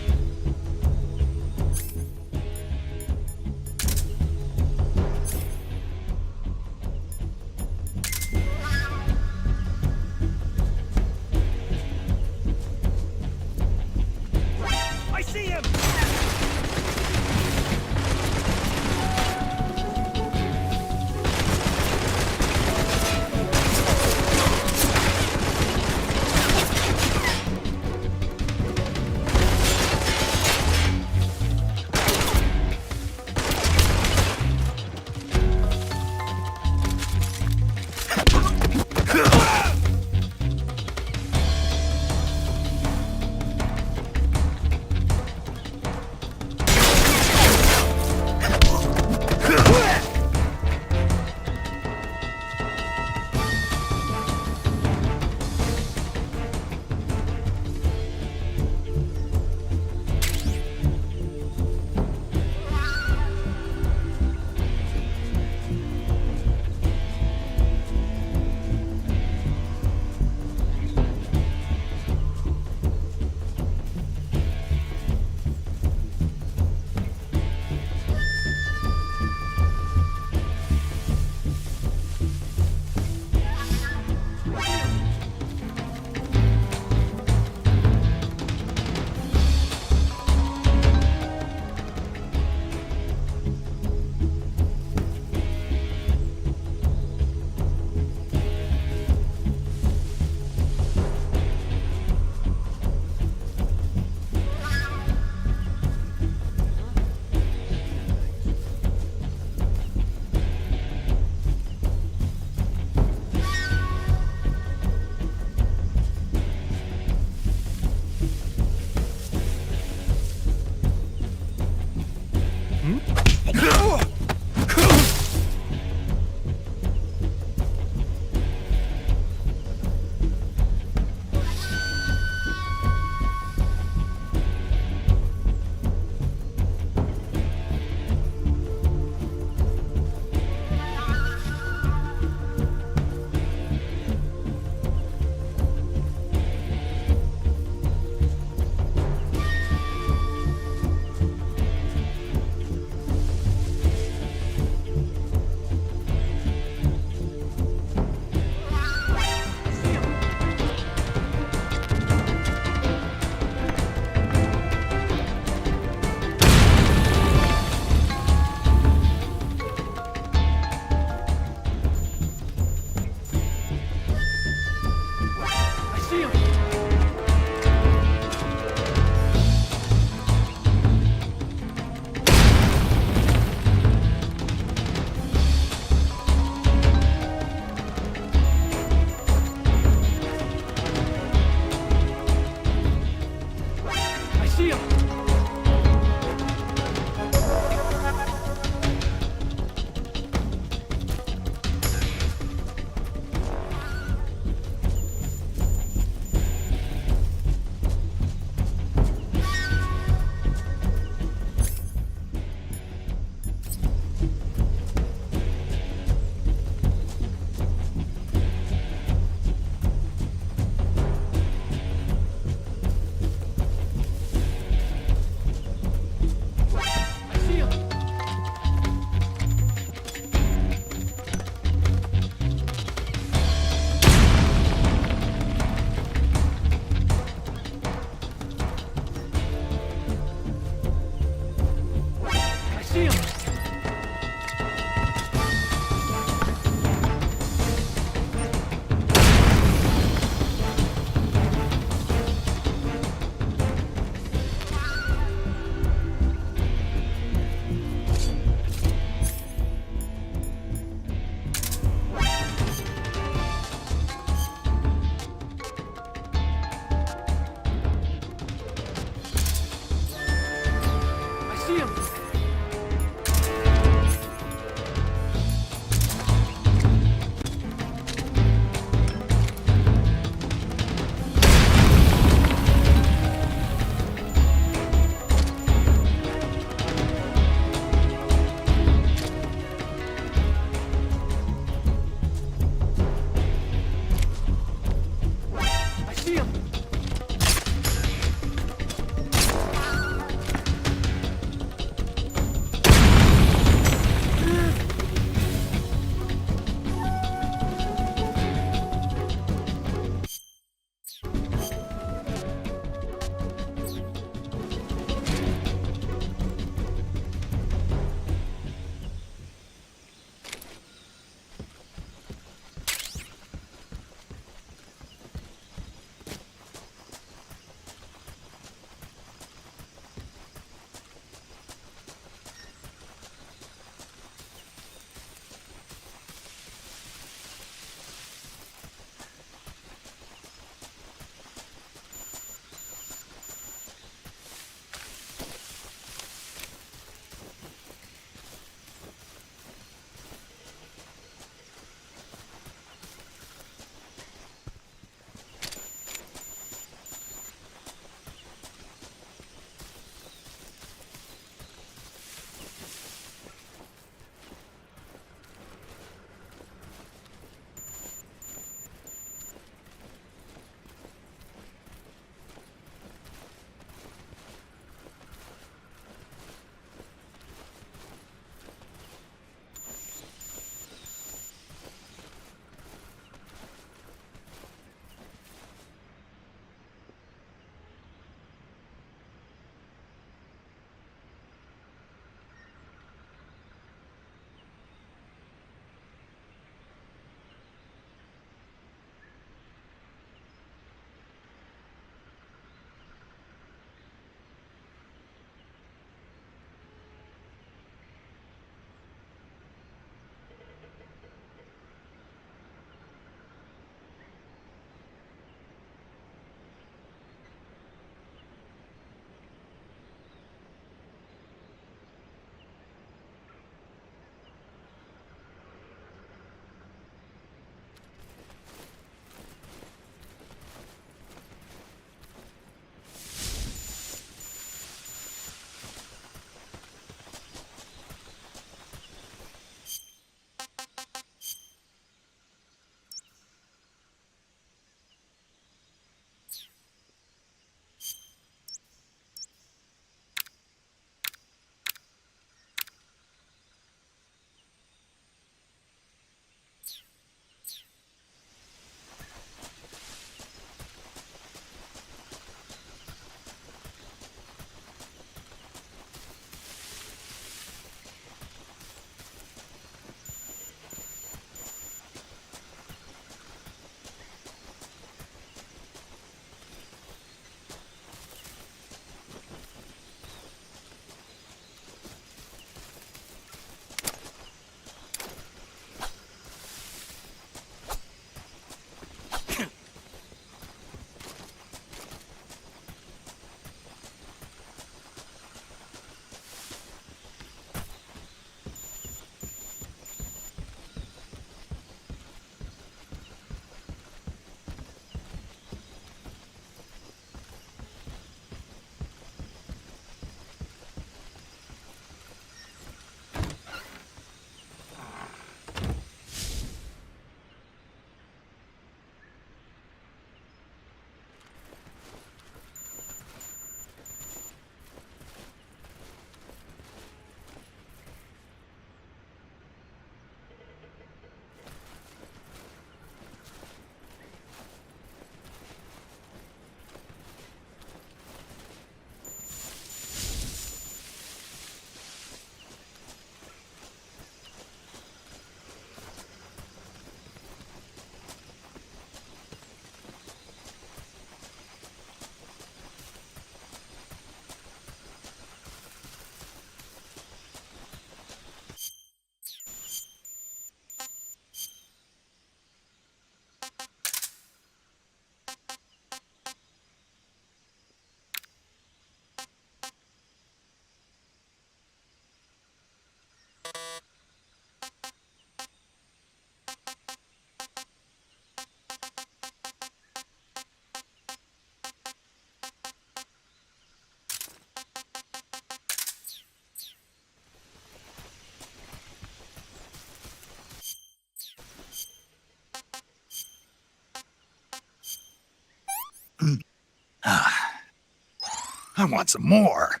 I want some more.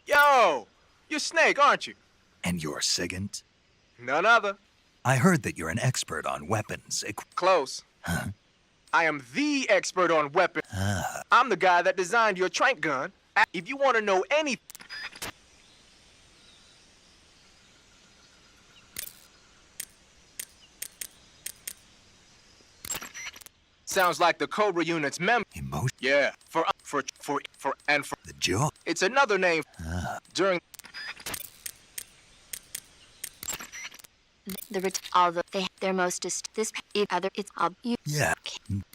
Yo! You're Snake, aren't you? And you're Sigint? None other. I heard that you're an expert on weapons. Close. Huh? I am the expert on weapons. I'm the guy that designed your trank gun. If you want to know anything... Sounds like the Cobra Unit's member. Emotion? Yeah, for the jaw. It's another name. During their most this other it's all you. Yeah.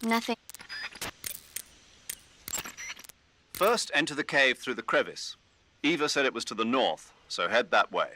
Nothing. First, enter the cave through the crevice. Eva said it was to the north, so head that way.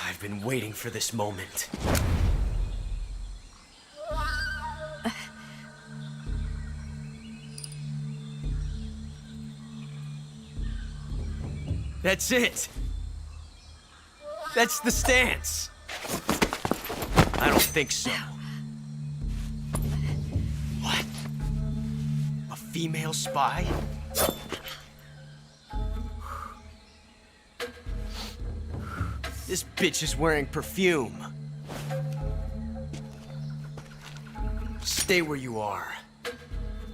I've been waiting for this moment. That's it. That's the stance. I don't think so. What? A female spy? This bitch is wearing perfume. Stay where you are.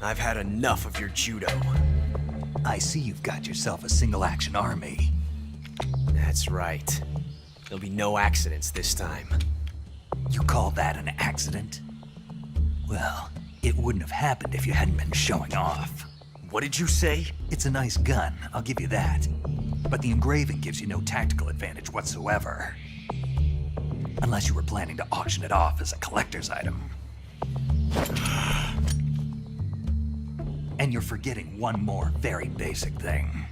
I've had enough of your judo. I see you've got yourself a single-action army. That's right. There'll be no accidents this time. You call that an accident? Well, it wouldn't have happened if you hadn't been showing off. What did you say? It's a nice gun, I'll give you that. But the engraving gives you no tactical advantage whatsoever. Unless you were planning to auction it off as a collector's item. And you're forgetting one more very basic thing.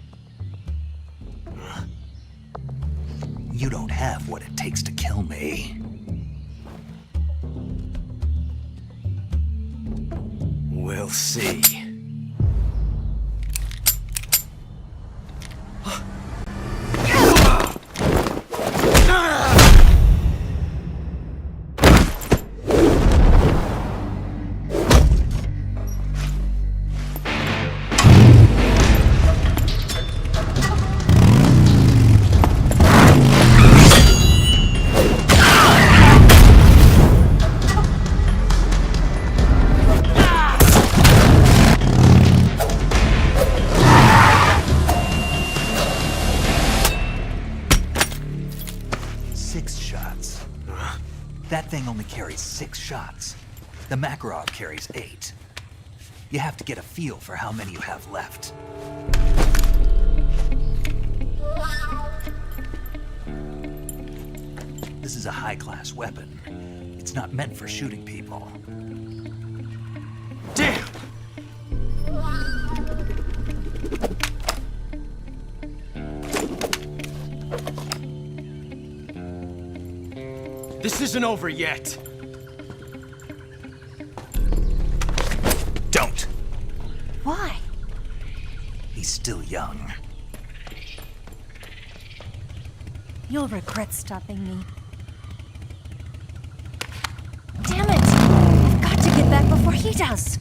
You don't have what it takes to kill me. We'll see. 6 shots. That thing only carries 6 shots. The Makarov carries 8. You have to get a feel for how many you have left. This is a high-class weapon. It's not meant for shooting people. Damn! This isn't over yet. Don't! Why? He's still young. You'll regret stopping me. Damn it! I've got to get back before he does.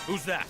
Who's that?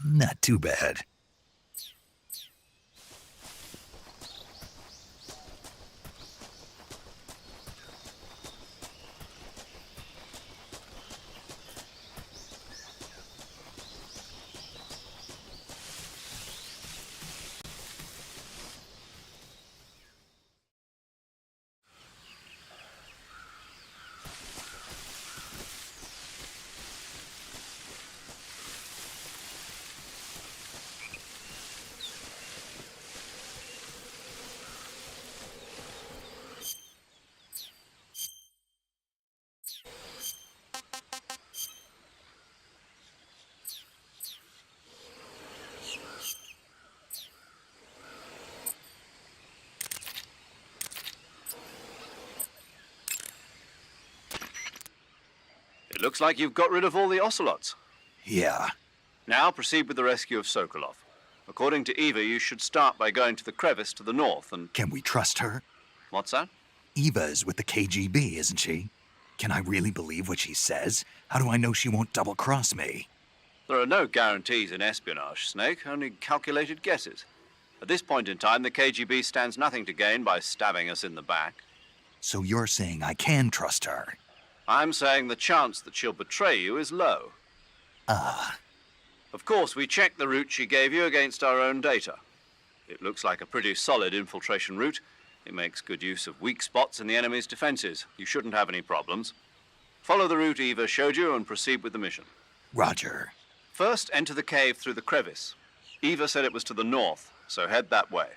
Not too bad. It looks like you've got rid of all the ocelots. Yeah. Now proceed with the rescue of Sokolov. According to Eva, you should start by going to the crevice to the north and... Can we trust her? What's that? Eva is with the KGB, isn't she? Can I really believe what she says? How do I know she won't double-cross me? There are no guarantees in espionage, Snake, only calculated guesses. At this point in time, the KGB stands nothing to gain by stabbing us in the back. So you're saying I can trust her? I'm saying the chance that she'll betray you is low. Of course, we checked the route she gave you against our own data. It looks like a pretty solid infiltration route. It makes good use of weak spots in the enemy's defenses. You shouldn't have any problems. Follow the route Eva showed you and proceed with the mission. Roger. First, enter the cave through the crevice. Eva said it was to the north, so head that way.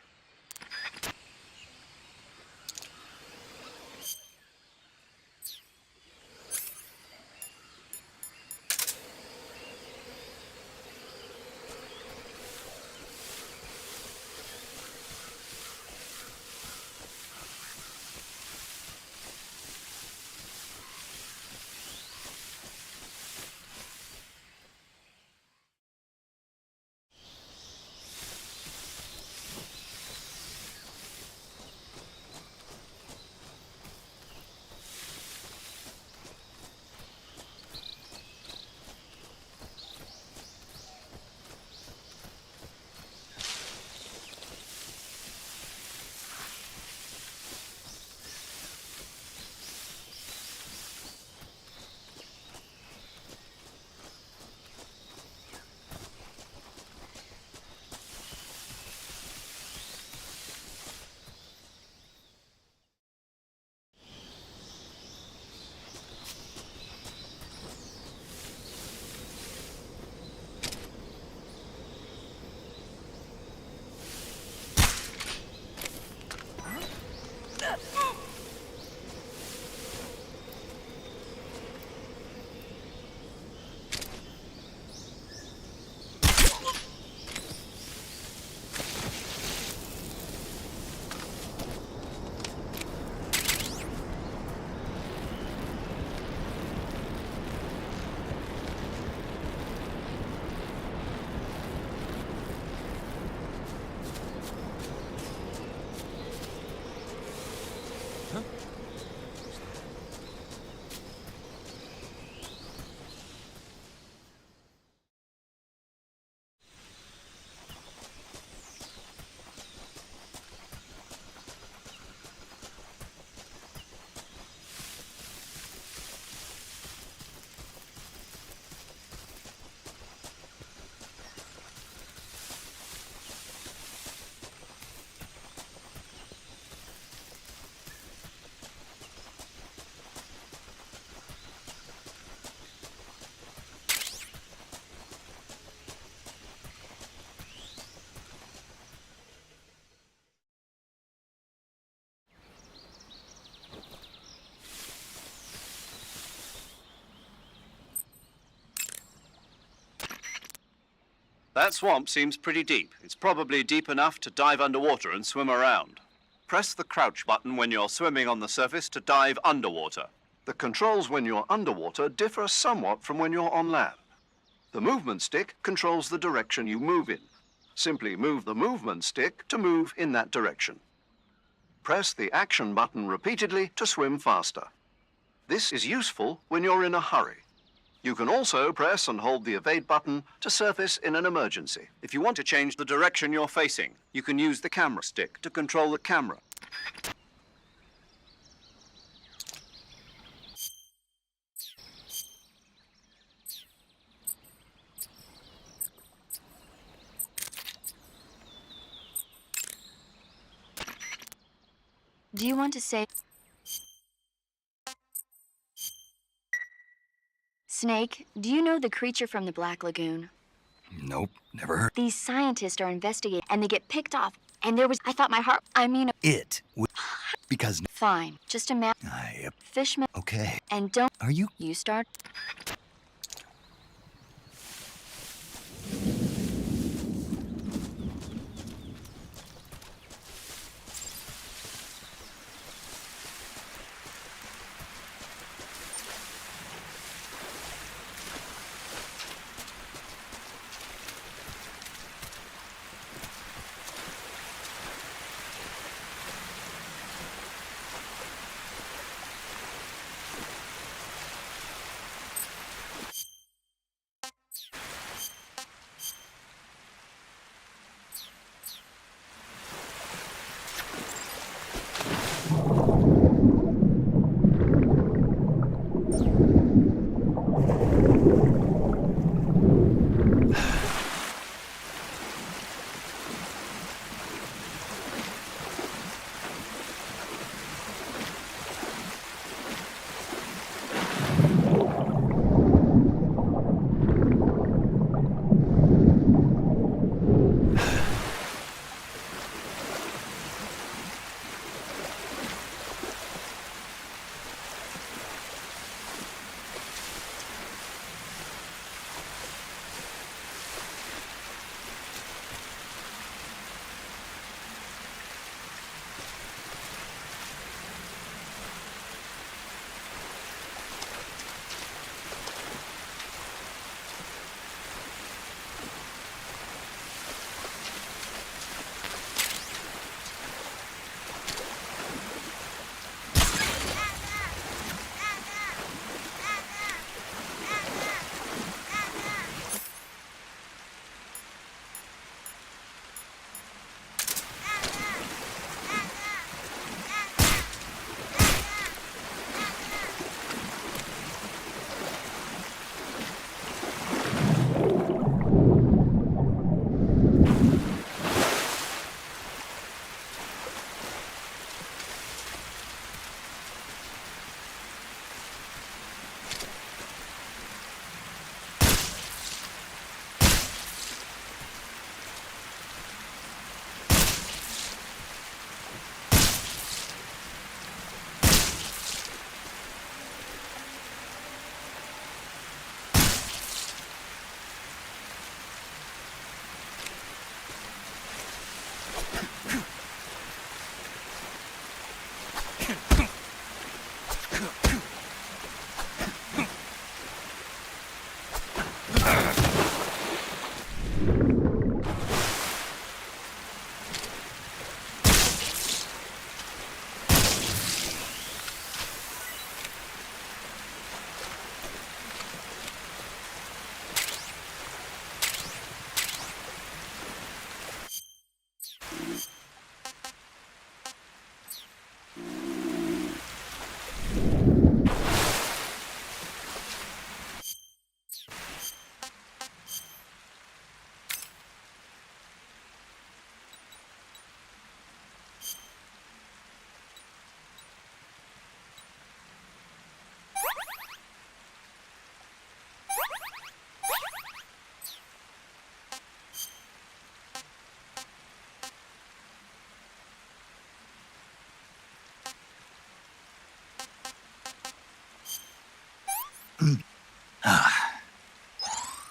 That swamp seems pretty deep. It's probably deep enough to dive underwater and swim around. Press the crouch button when you're swimming on the surface to dive underwater. The controls when you're underwater differ somewhat from when you're on land. The movement stick controls the direction you move in. Simply move the movement stick to move in that direction. Press the action button repeatedly to swim faster. This is useful when you're in a hurry. You can also press and hold the evade button to surface in an emergency. If you want to change the direction you're facing, you can use the camera stick to control the camera. Do you want to say... Snake, do you know the creature from the Black Lagoon? Nope, never heard. These scientists are investigating, and they get picked off. And there was... I thought my heart... Because... Fine. Just imagine... Fishman... Okay. And don't... Are you... You start...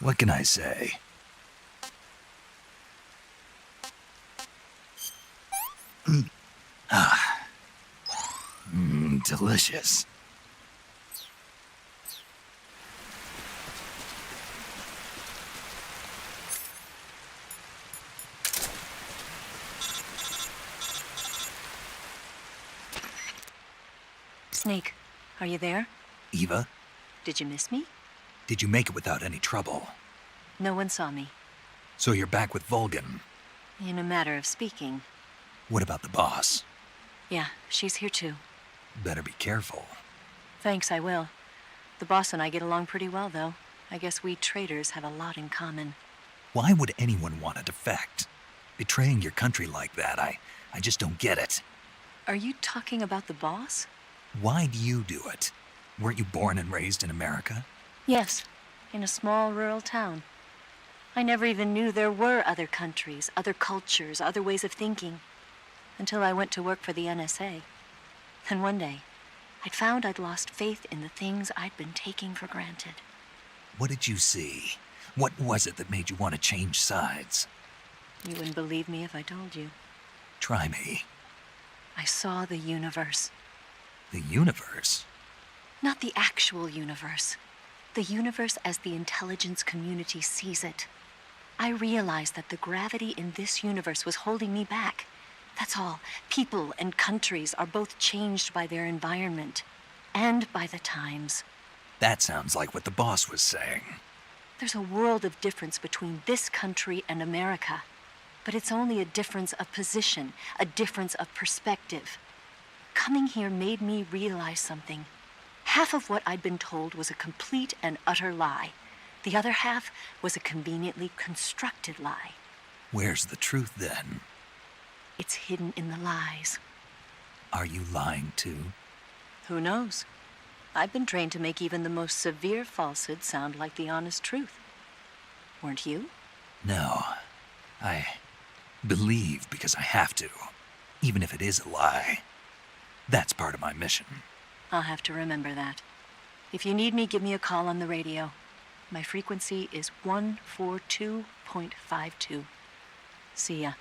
What can I say? Delicious. Snake, are you there? Eva? Did you miss me? Did you make it without any trouble? No one saw me. So you're back with Vulcan? In a matter of speaking. What about the boss? Yeah, she's here too. Better be careful. Thanks, I will. The boss and I get along pretty well, though. I guess we traitors have a lot in common. Why would anyone want to defect? Betraying your country like that, I just don't get it. Are you talking about the boss? Why do you do it? Weren't you born and raised in America? Yes, in a small rural town. I never even knew there were other countries, other cultures, other ways of thinking, until I went to work for the NSA. And one day, I'd found I'd lost faith in the things I'd been taking for granted. What did you see? What was it that made you want to change sides? You wouldn't believe me if I told you. Try me. I saw the universe. The universe? Not the actual universe. The universe as the intelligence community sees it. I realized that the gravity in this universe was holding me back. That's all. People and countries are both changed by their environment and by the times. That sounds like what the boss was saying. There's a world of difference between this country and America. But it's only a difference of position, a difference of perspective. Coming here made me realize something. Half of what I'd been told was a complete and utter lie. The other half was a conveniently constructed lie. Where's the truth, then? It's hidden in the lies. Are you lying, too? Who knows? I've been trained to make even the most severe falsehood sound like the honest truth. Weren't you? No. I believe because I have to, even if it is a lie. That's part of my mission. I'll have to remember that. If you need me, give me a call on the radio. My frequency is 142.52. See ya.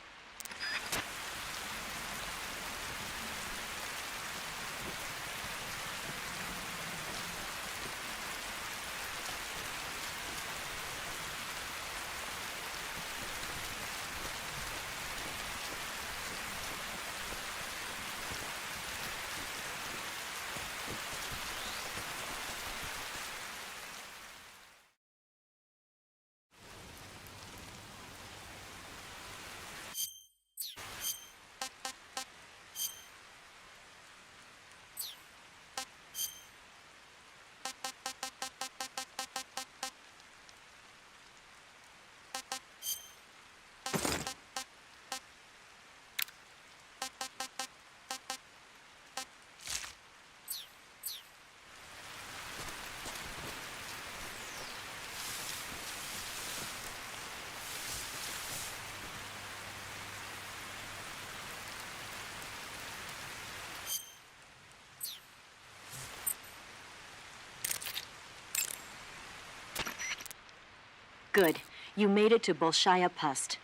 Good. You made it to Bolshaya Pust.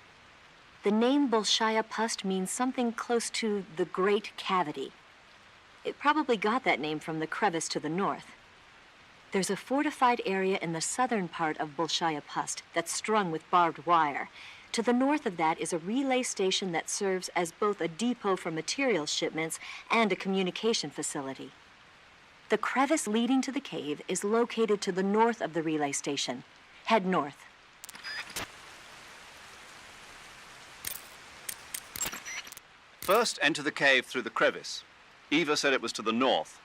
The name Bolshaya Pust means something close to the Great Cavity. It probably got that name from the crevice to the north. There's a fortified area in the southern part of Bolshaya Pust that's strung with barbed wire. To the north of that is a relay station that serves as both a depot for material shipments and a communication facility. The crevice leading to the cave is located to the north of the relay station. Head north. First, enter the cave through the crevice. Eva said it was to the north.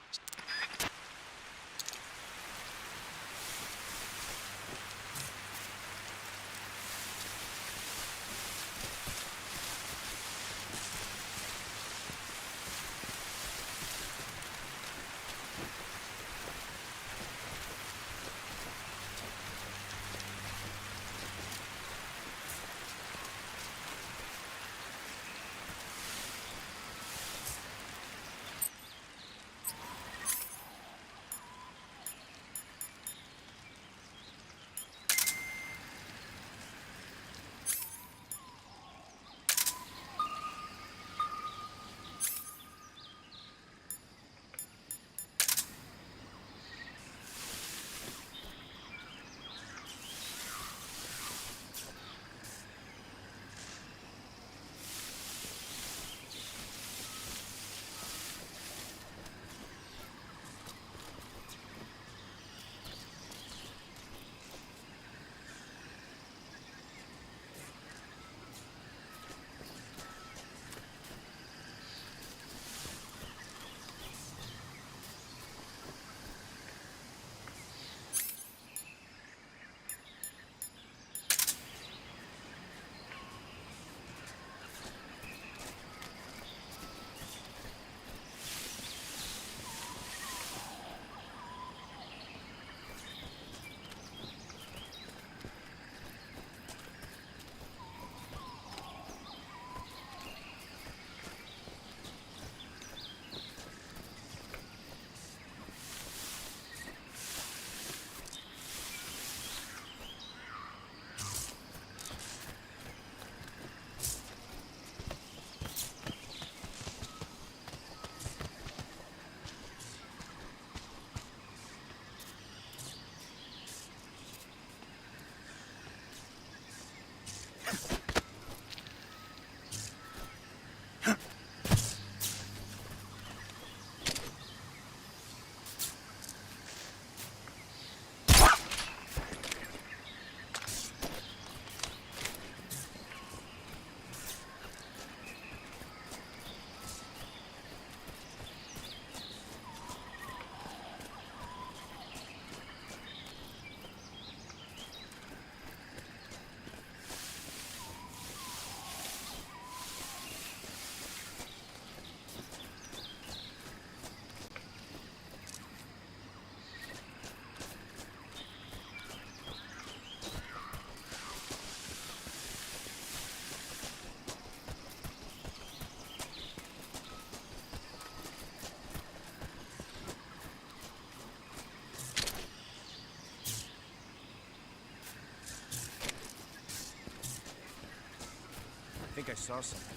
think I saw something.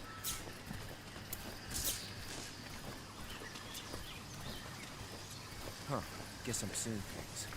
Huh. Guess I'm seeing things.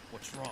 What's wrong?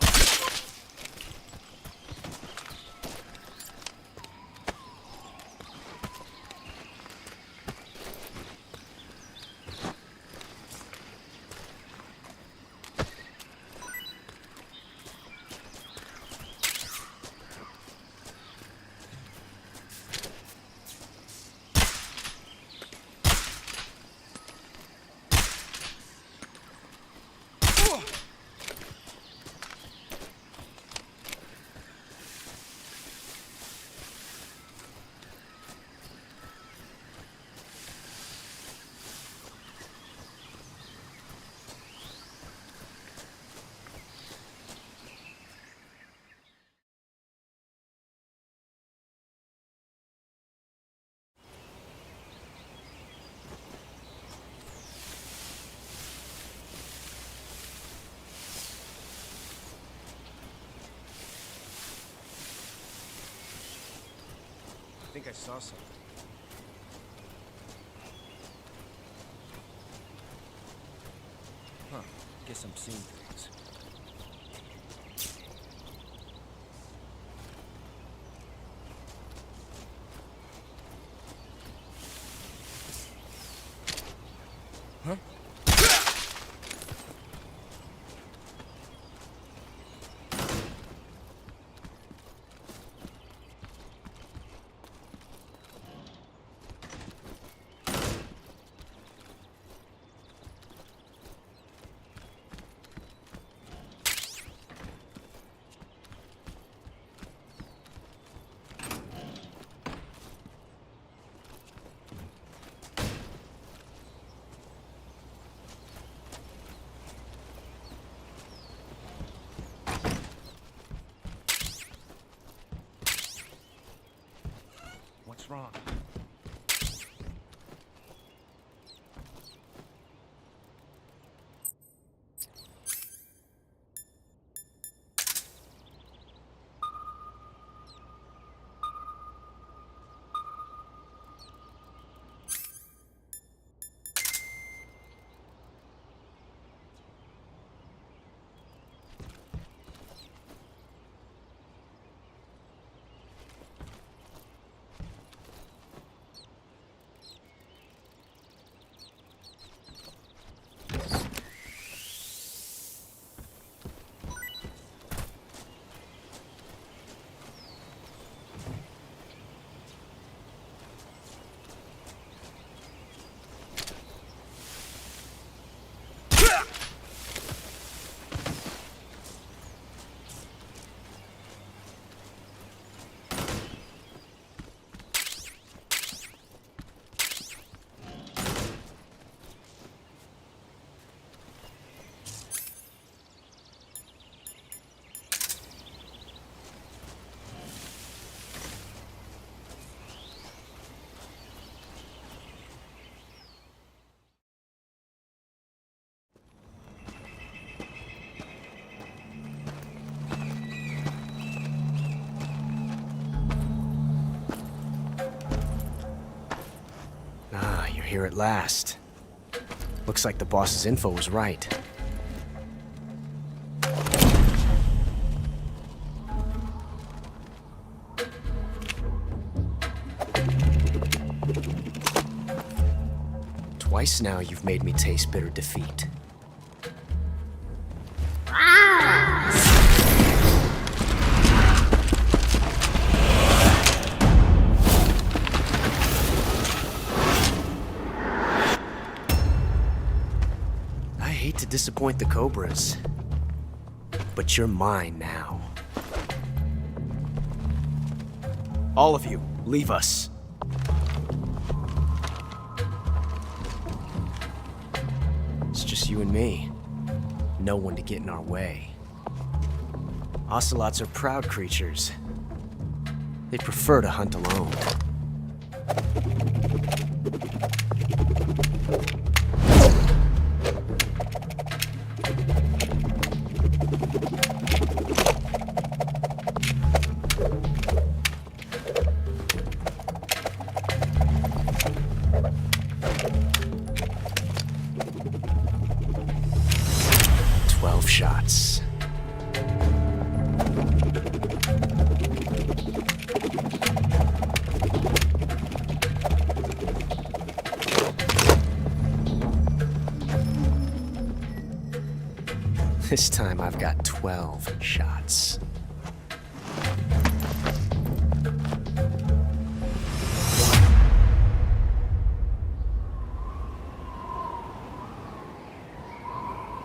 I think I saw something. Huh. Guess I'm seeing things. Huh? What's wrong? Here at last. Looks like the boss's info was right. Twice now you've made me taste bitter defeat. To disappoint the Cobras, but you're mine now. All of you, leave us. It's just you and me. No one to get in our way. Ocelots are proud creatures. They prefer to hunt alone. Shots. This time I've got 12 shots.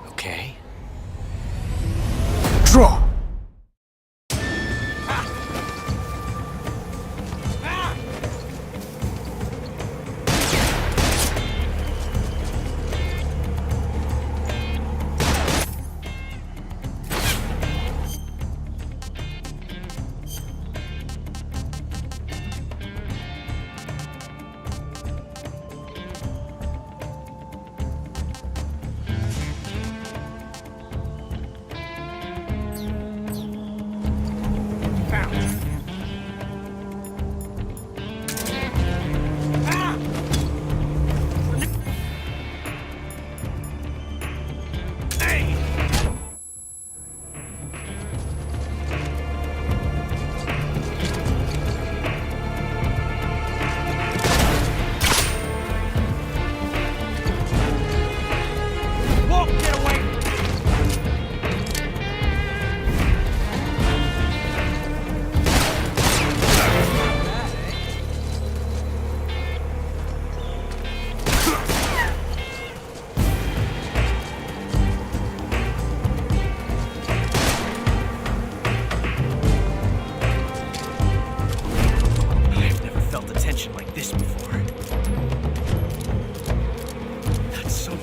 Okay. Draw!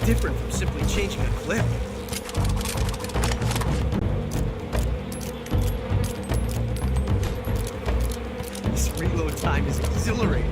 different from simply changing a clip. This reload time is exhilarating.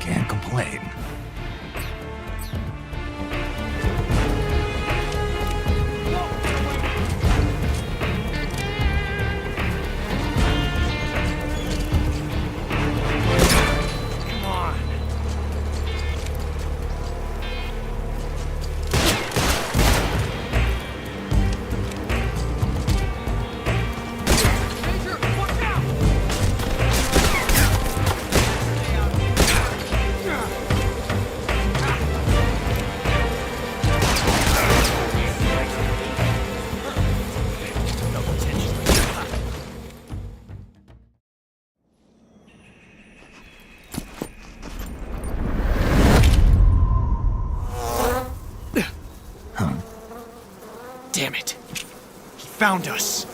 Can't complain. Damn it. He found us.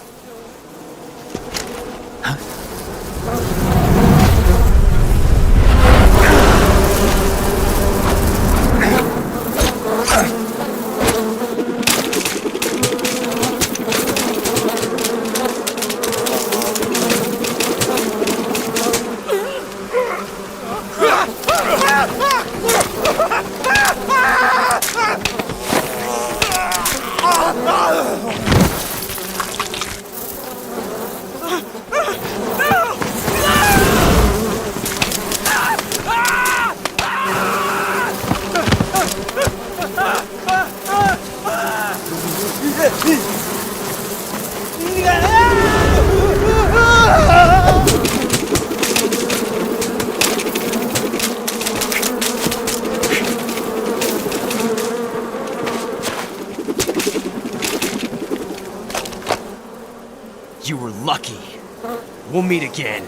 You were lucky. We'll meet again.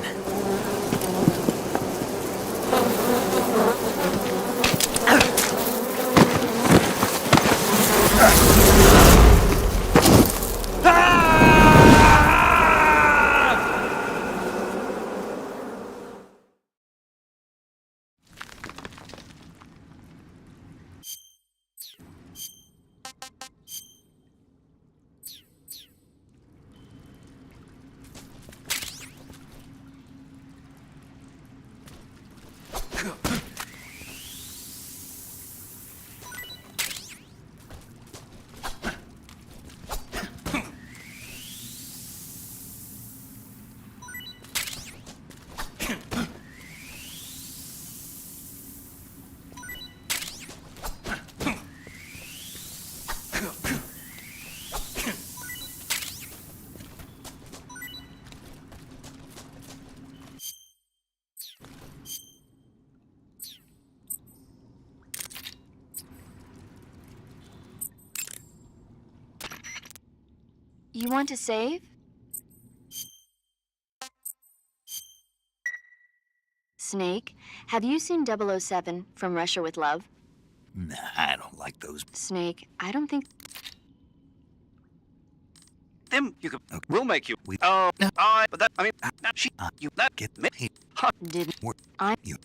You want to save? Snake, have you seen 007 from Russia with Love? Nah, I don't like those. Snake, I don't think... Them, you could. We'll make you. Oh, but that. I mean, she. You. That. Get me. Didn't... You.